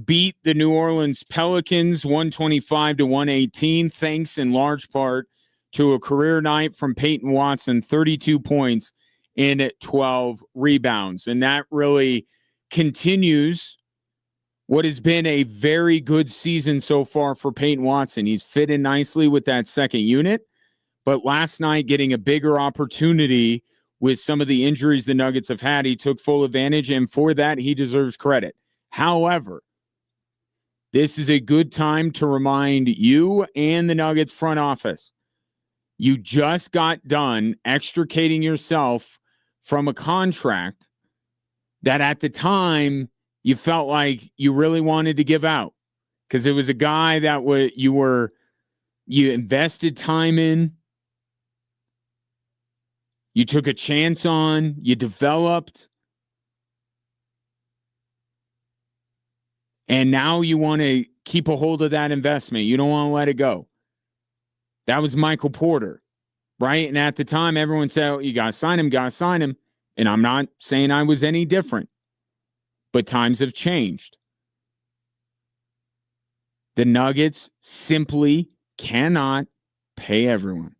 beat the New Orleans Pelicans 125-118, thanks in large part to a career night from Peyton Watson, 32 points in 12 rebounds. And that really continues what has been a very good season so far for Peyton Watson. He's fit in nicely with that second unit, but last night getting a bigger opportunity with some of the injuries the Nuggets have had, he took full advantage, and for that, he deserves credit. However, this is a good time to remind you and the Nuggets front office, you just got done extricating yourself from a contract that at the time you felt like you really wanted to give out because it was a guy that you invested time in, you took a chance on, you developed, and now you want to keep a hold of that investment. You don't want to let it go. That was Michael Porter, right? And at the time, everyone said, oh, you got to sign him, got to sign him. And I'm not saying I was any different. But times have changed. The Nuggets simply cannot pay everyone.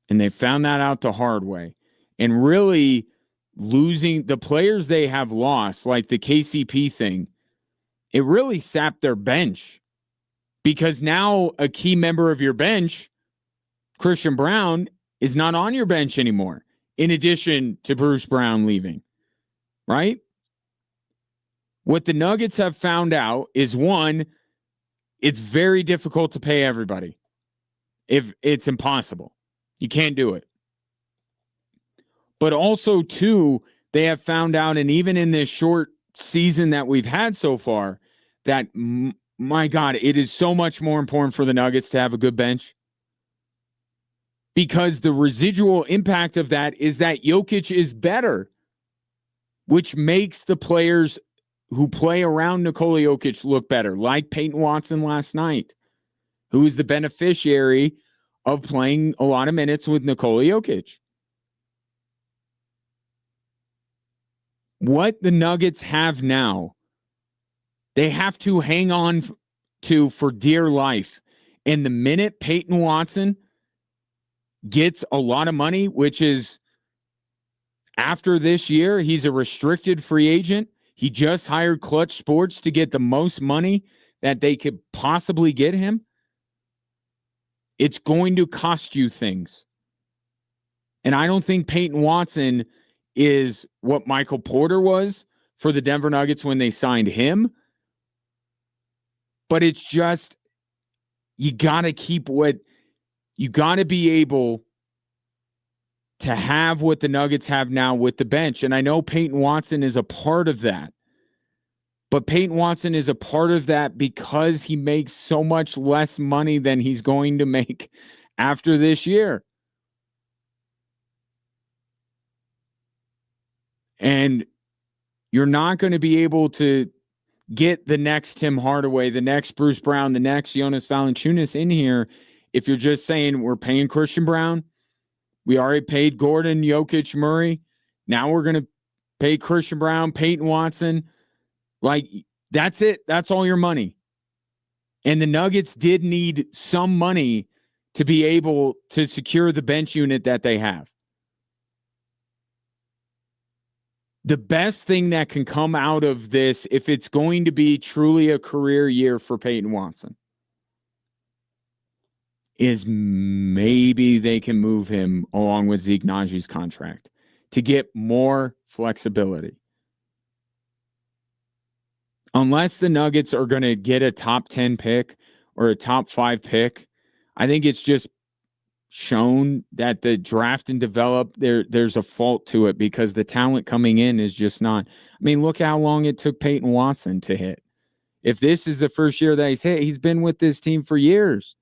And they found that out the hard way. And really losing the players they have lost, like the KCP thing, it really sapped their bench. Because now a key member of your bench, Christian Brown, is not on your bench anymore. In addition to Bruce Brown leaving, right? What the Nuggets have found out is, one, it's very difficult to pay everybody. If it's impossible. You can't do it. But also, two, they have found out, and even in this short season that we've had so far, that, my God, it is so much more important for the Nuggets to have a good bench. Because the residual impact of that is that Jokic is better, which makes the players who play around Nikola Jokic look better, like Peyton Watson last night, who is the beneficiary of playing a lot of minutes with Nikola Jokic. What the Nuggets have now, they have to hang on to for dear life. And the minute Peyton Watson gets a lot of money, which is after this year, he's a restricted free agent. He just hired Clutch Sports to get the most money that they could possibly get him. It's going to cost you things. And I don't think Peyton Watson is what Michael Porter was for the Denver Nuggets when they signed him. But it's just, you got to keep what, you got to be able to have what the Nuggets have now with the bench. And I know Peyton Watson is a part of that. But Peyton Watson is a part of that because he makes so much less money than he's going to make after this year. And you're not going to be able to get the next Tim Hardaway, the next Bruce Brown, the next Jonas Valanciunas in here if you're just saying we're paying Christian Brown. We already paid Gordon, Jokic, Murray. Now we're going to pay Christian Brown, Peyton Watson. Like, that's it. That's all your money. And the Nuggets did need some money to be able to secure the bench unit that they have. The best thing that can come out of this, if it's going to be truly a career year for Peyton Watson, is maybe they can move him along with Zeke Najee's contract to get more flexibility. Unless the Nuggets are going to get a top 10 pick or a top 5 pick, I think it's just shown that the draft and develop, there's a fault to it because the talent coming in is just not. I mean, look how long it took Peyton Watson to hit. If this is the first year that he's hit, he's been with this team for years.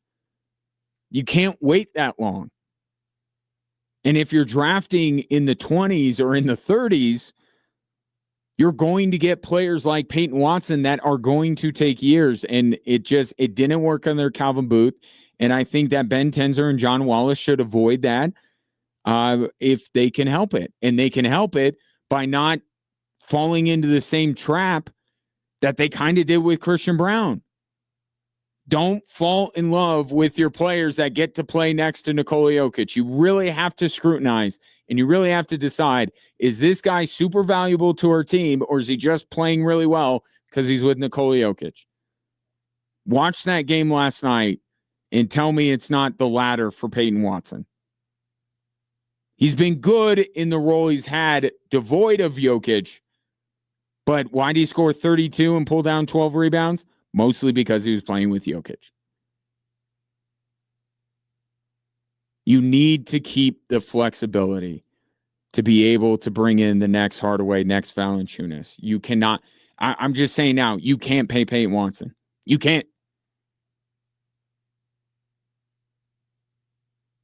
You can't wait that long. And if you're drafting in the 20s or in the 30s, you're going to get players like Peyton Watson that are going to take years. And it didn't work under Calvin Booth. And I think that Ben Tenzer and John Wallace should avoid that if they can help it. And they can help it by not falling into the same trap that they kind of did with Christian Brown. Don't fall in love with your players that get to play next to Nikola Jokic. You really have to scrutinize and you really have to decide, is this guy super valuable to our team or is he just playing really well because he's with Nikola Jokic? Watch that game last night and tell me it's not the latter for Peyton Watson. He's been good in the role he's had devoid of Jokic, but why did he score 32 and pull down 12 rebounds? Mostly because he was playing with Jokic. You need to keep the flexibility to be able to bring in the next Hardaway, next Valanciunas. You cannot, I'm just saying now, you can't pay Peyton Watson. You can't.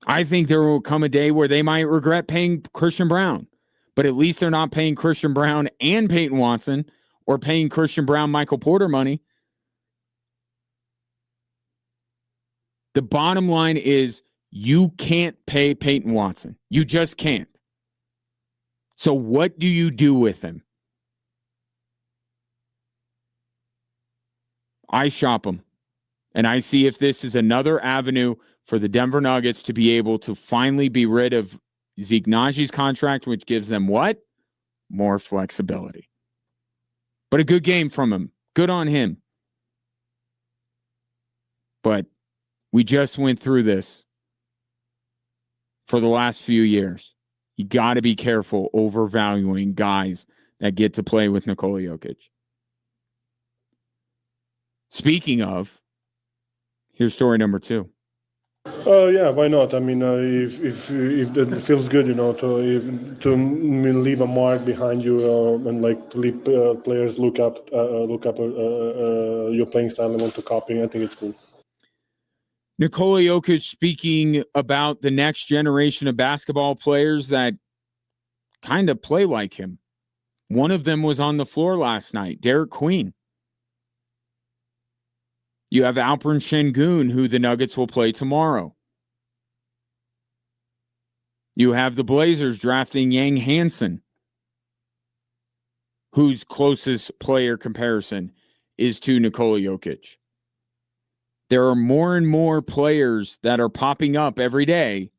I think there will come a day where they might regret paying Christian Brown, but at least they're not paying Christian Brown and Peyton Watson or paying Christian Brown, Michael Porter money. The bottom line is you can't pay Peyton Watson. You just can't. So what do you do with him? I shop him. And I see if this is another avenue for the Denver Nuggets to be able to finally be rid of Zeke Najee's contract, which gives them what? More flexibility. But a good game from him. Good on him. But we just went through this for the last few years. You got to be careful overvaluing guys that get to play with Nikola Jokic. Speaking of, here's story number 2. Yeah, why not? I mean, if it feels good, to leave a mark behind you and like players look up your playing style and want to copy. I think it's cool. Nikola Jokic speaking about the next generation of basketball players that kind of play like him. One of them was on the floor last night, Derek Queen. You have Alperen Şengün, who the Nuggets will play tomorrow. You have the Blazers drafting Yang Hansen, whose closest player comparison is to Nikola Jokic. there are more and more players that are popping up every day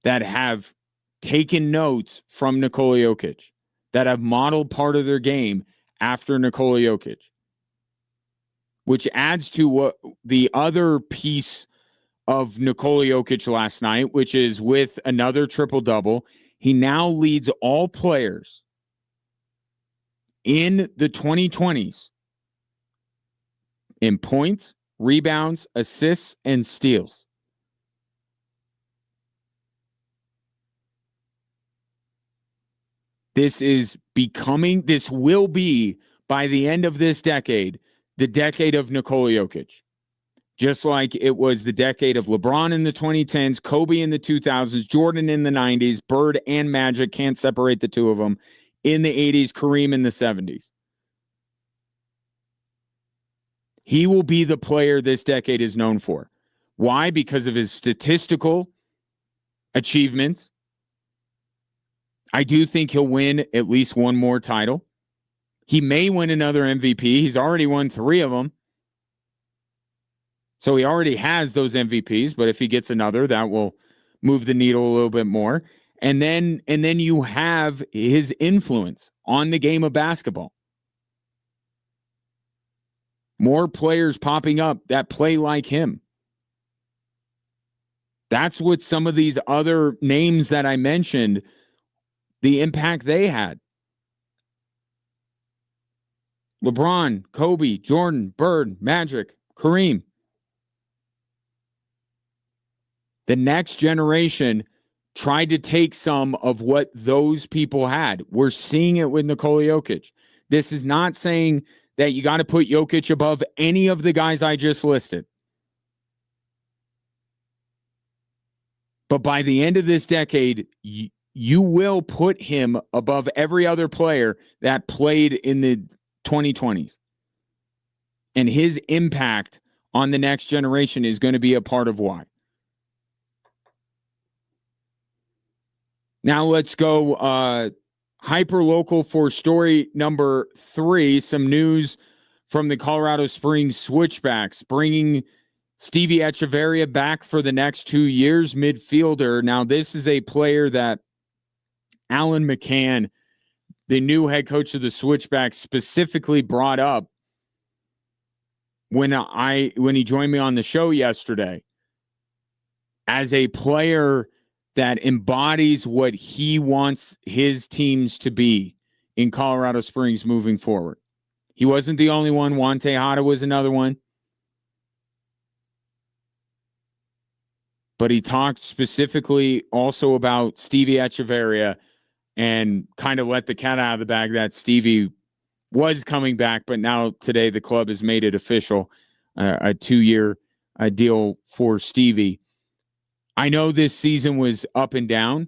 that have taken notes from Nikola Jokic, that have modeled part of their game after Nikola Jokic, which adds to what the other piece of Nikola Jokic last night, which is with another triple-double. He now leads all players in the 2020s in points, rebounds, assists, and steals. This will be, by the end of this decade, the decade of Nikola Jokic. Just like it was the decade of LeBron in the 2010s, Kobe in the 2000s, Jordan in the 90s, Bird and Magic, can't separate the two of them, in the 80s, Kareem in the 70s. He will be the player this decade is known for. Why? Because of his statistical achievements. I do think he'll win at least one more title. He may win another MVP. He's already won 3 of them. So he already has those MVPs, but if he gets another, that will move the needle a little bit more. And then you have his influence on the game of basketball. More players popping up that play like him. That's what some of these other names that I mentioned, the impact they had. LeBron, Kobe, Jordan, Bird, Magic, Kareem. The next generation tried to take some of what those people had. We're seeing it with Nikola Jokic. This is not saying that you got to put Jokic above any of the guys I just listed. But by the end of this decade, you will put him above every other player that played in the 2020s. And his impact on the next generation is going to be a part of why. Now let's go hyper local for story number 3. Some news from the Colorado Springs Switchbacks, bringing Stevie Echeverria back for the next 2 years, midfielder. Now this is a player that Alan McCann, the new head coach of the Switchbacks, specifically brought up when he joined me on the show yesterday as a player that embodies what he wants his teams to be in Colorado Springs moving forward. He wasn't the only one. Juan Tejada was another one. But he talked specifically also about Stevie Echeverria and kind of let the cat out of the bag that Stevie was coming back, but now today the club has made it official, a 2-year deal for Stevie. I know this season was up and down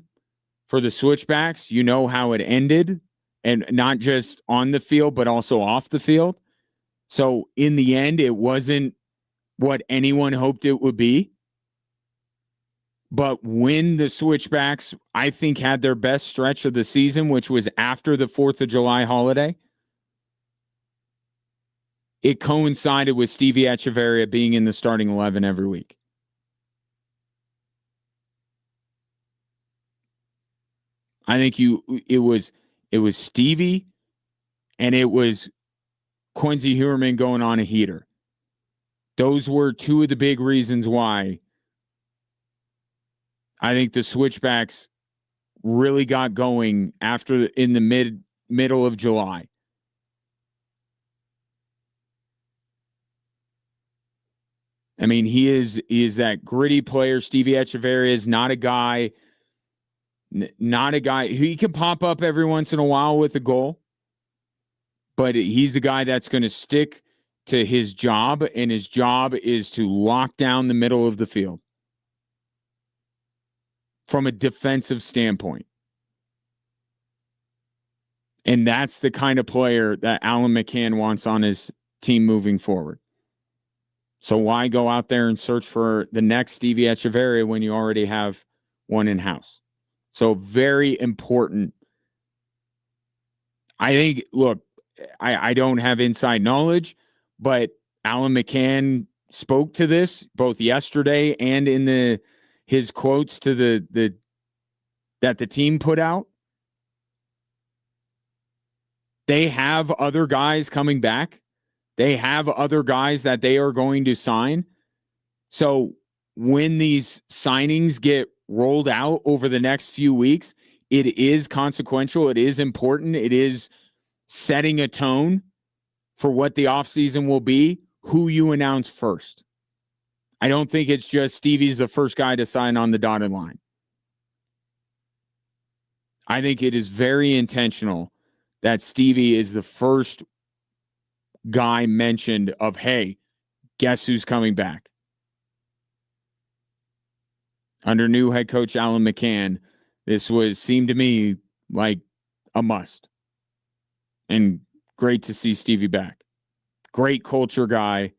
for the Switchbacks. You know how it ended, and not just on the field, but also off the field. So in the end, it wasn't what anyone hoped it would be. But when the Switchbacks, I think, had their best stretch of the season, which was after the 4th of July holiday, it coincided with Stevie Echeverria being in the starting 11 every week. I think it was Stevie and it was Quincy Huerman going on a heater. Those were 2 of the big reasons why I think the Switchbacks really got going in the middle of July. I mean, he is that gritty player. Stevie Echeverria is not a guy who he can pop up every once in a while with a goal, but he's a guy that's going to stick to his job, and his job is to lock down the middle of the field from a defensive standpoint. And that's the kind of player that Alan McCann wants on his team moving forward. So why go out there and search for the next Stevie Echeverria when you already have one in-house? So very important. I think, look, I don't have inside knowledge, but Alan McCann spoke to this both yesterday and in his quotes to that the team put out. They have other guys coming back. They have other guys that they are going to sign. So when these signings get rolled out over the next few weeks, it is consequential. It is important. It is setting a tone for what the offseason will be, who you announce first. I don't think it's just Stevie's the first guy to sign on the dotted line. I think it is very intentional that Stevie is the first guy mentioned of, hey, guess who's coming back? Under new head coach Alan McCann, this seemed to me like a must. And great to see Stevie back. Great culture guy,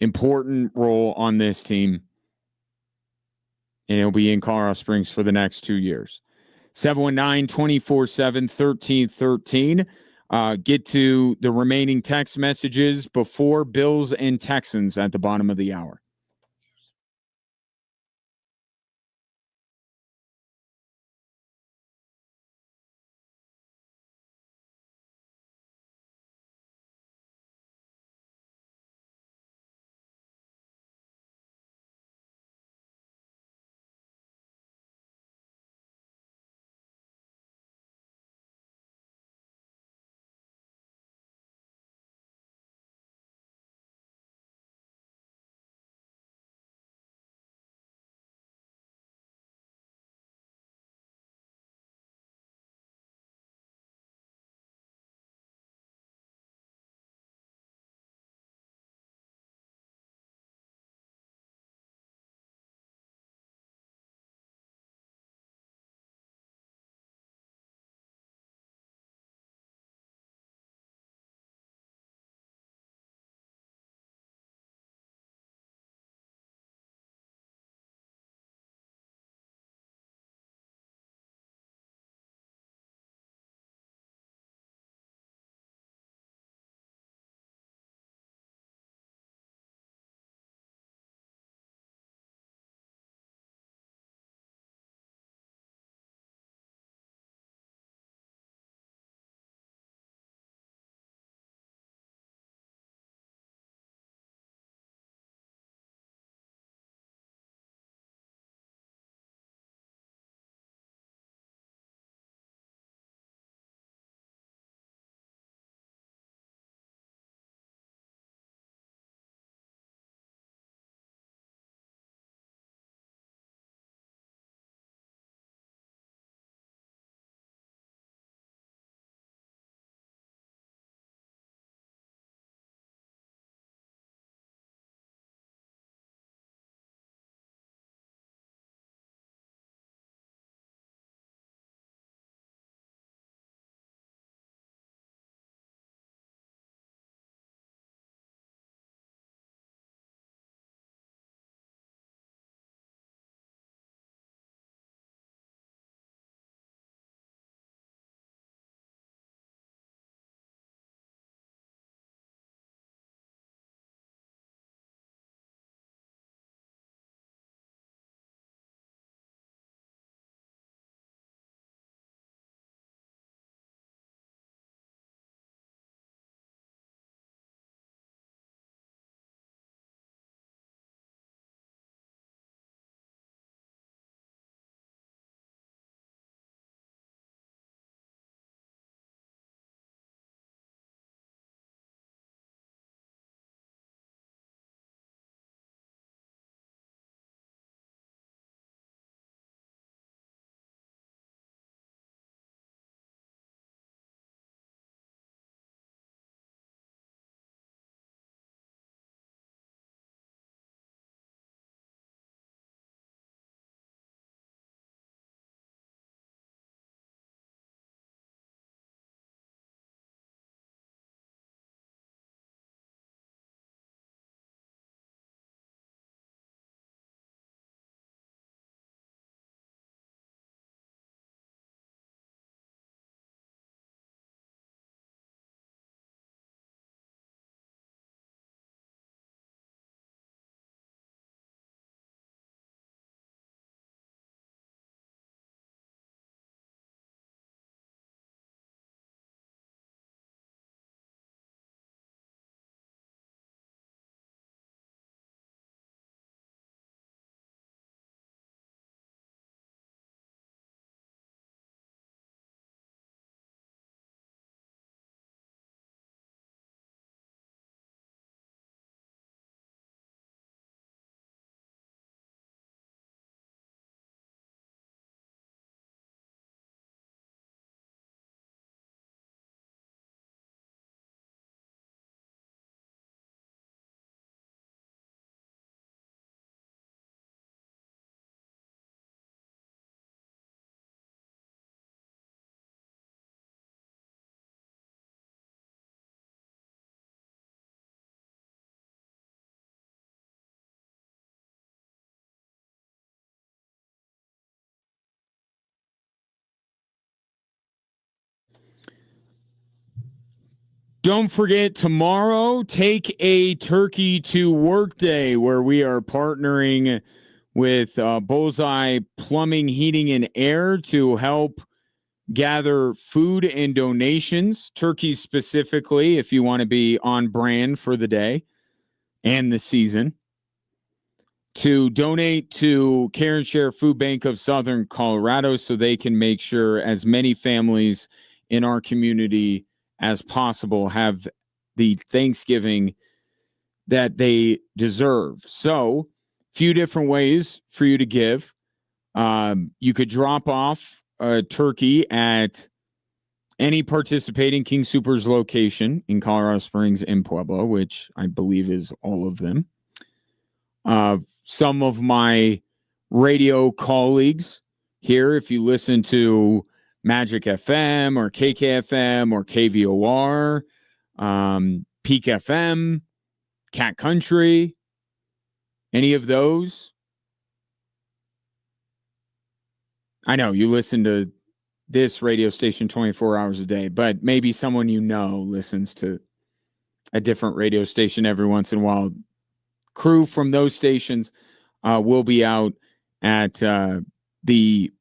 important role on this team. And he'll be in Colorado Springs for the next 2 years. 719-247-1313. Get to the remaining text messages before Bills and Texans at the bottom of the hour. Don't forget, tomorrow, take a turkey to work day, where we are partnering with Bullseye Plumbing, Heating, and Air to help gather food and donations, turkeys specifically, if you want to be on brand for the day and the season, to donate to Care and Share Food Bank of Southern Colorado so they can make sure as many families in our community as possible have the Thanksgiving that they deserve. So, few different ways for you to give. You could drop off a turkey at any participating King Soopers location in Colorado Springs and Pueblo, which I believe is all of them. Some of my radio colleagues here, if you listen to Magic FM or KKFM or KVOR, Peak FM, Cat Country, any of those. I know you listen to this radio station 24 hours a day, but maybe someone you know listens to a different radio station every once in a while. Crew from those stations will be out at the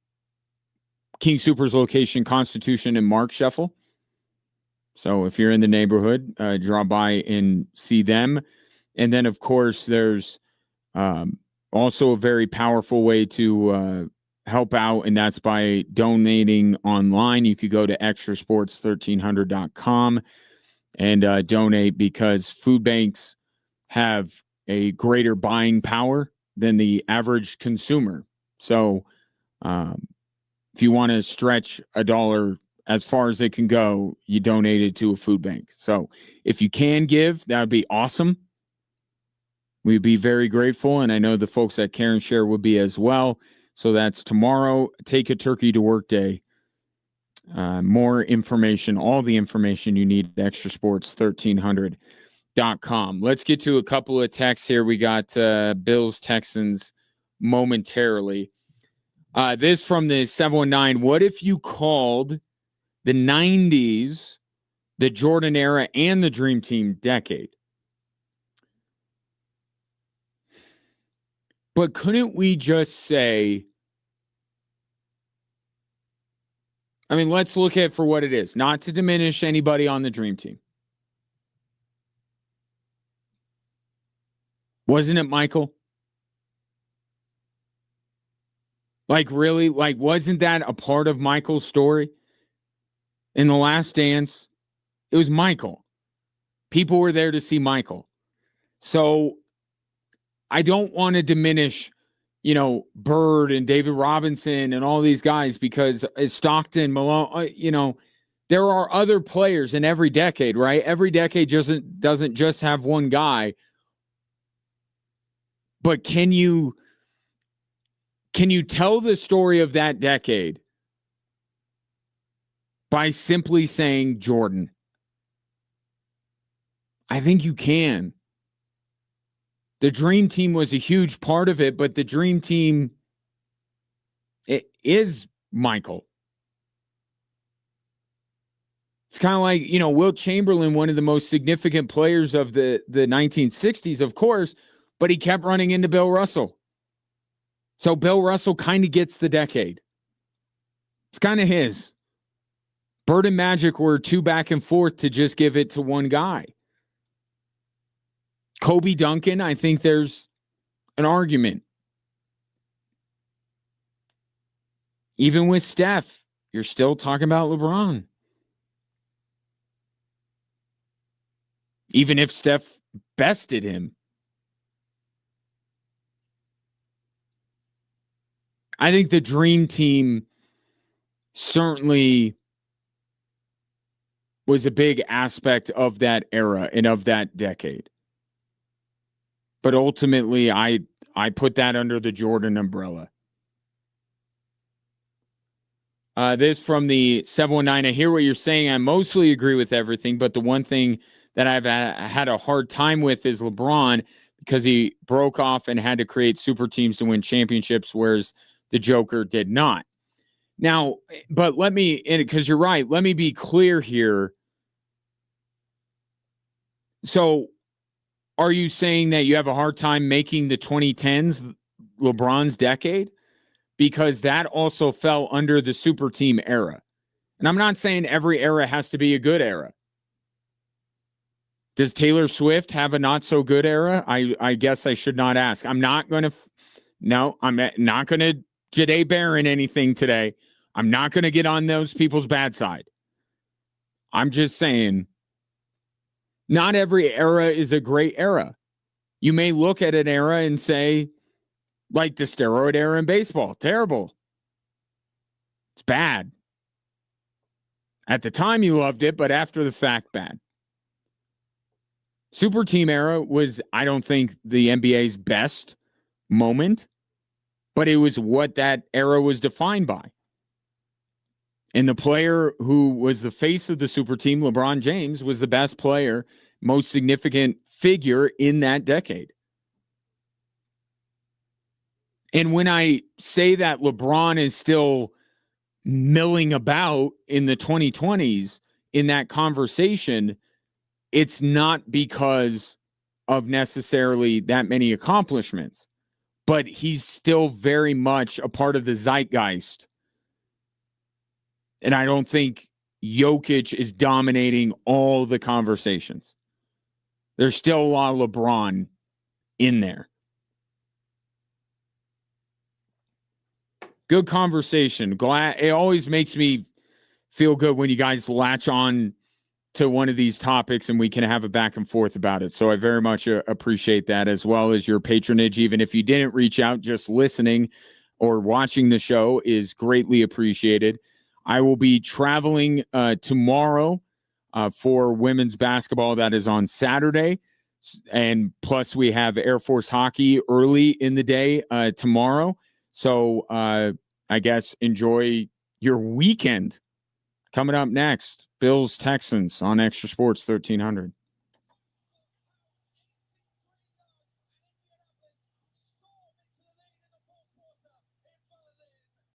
King Soopers location, Constitution and Mark Sheffel. So if you're in the neighborhood, drop by and see them. And then, of course, there's also a very powerful way to help out, and that's by donating online. You could go to extrasports1300.com and donate, because food banks have a greater buying power than the average consumer. So if you want to stretch a dollar as far as it can go, you donate it to a food bank. So if you can give, that would be awesome. We'd be very grateful, and I know the folks at Care and Share would be as well. So that's tomorrow, Take a Turkey to Work Day. More information, all the information you need at extrasports1300.com. Let's get to a couple of texts here. We got Bills Texans momentarily. This from the 719. What if you called the 90s, the Jordan era, and the Dream Team decade? But couldn't we just say, I mean, let's look at it for what it is, not to diminish anybody on the Dream Team. Wasn't it Michael? Like, really? Like, wasn't that a part of Michael's story? In The Last Dance, it was Michael. People were there to see Michael. So I don't want to diminish, Bird and David Robinson and all these guys, because Stockton, Malone, there are other players in every decade, right? Every decade doesn't just have one guy. But can you tell the story of that decade by simply saying Jordan? I think you can. The Dream Team was a huge part of it, but the Dream Team, it is Michael. It's kind of like, Wilt Chamberlain, one of the most significant players of the 1960s, of course, but he kept running into Bill Russell. So Bill Russell kind of gets the decade. It's kind of his. Bird and Magic were too back and forth to just give it to one guy. Kobe Duncan, I think there's an argument. Even with Steph, you're still talking about LeBron. Even if Steph bested him. I think the Dream Team certainly was a big aspect of that era and of that decade. But ultimately, I put that under the Jordan umbrella. This from the 719. I hear what you're saying. I mostly agree with everything, but the one thing that I've had a hard time with is LeBron, because he broke off and had to create super teams to win championships, whereas the Joker did not. Now, but because you're right, let me be clear here. So are you saying that you have a hard time making the 2010s LeBron's decade? Because that also fell under the super team era. And I'm not saying every era has to be a good era. Does Taylor Swift have a not so good era? I guess I should not ask. I'm not going to I'm not going to Jade Barron anything today. I'm not going to get on those people's bad side. I'm just saying not every era is a great era. You may look at an era and say, like the steroid era in baseball, terrible. It's bad. At the time you loved it, but after the fact, bad. Super team era was, I don't think, the NBA's best moment, but it was what that era was defined by. And the player who was the face of the super team, LeBron James, was the best player, most significant figure in that decade. And when I say that LeBron is still milling about in the 2020s in that conversation, it's not because of necessarily that many accomplishments, but he's still very much a part of the zeitgeist. And I don't think Jokic is dominating all the conversations. There's still a lot of LeBron in there. Good conversation. Glad it always makes me feel good when you guys latch on to one of these topics and we can have a back and forth about it. So I very much appreciate that, as well as your patronage. Even if you didn't reach out, just listening or watching the show is greatly appreciated. I will be traveling tomorrow for women's basketball. That is on Saturday. And plus we have Air Force hockey early in the day tomorrow. So I guess enjoy your weekend. Coming up next, Bills Texans on Extra Sports 1300.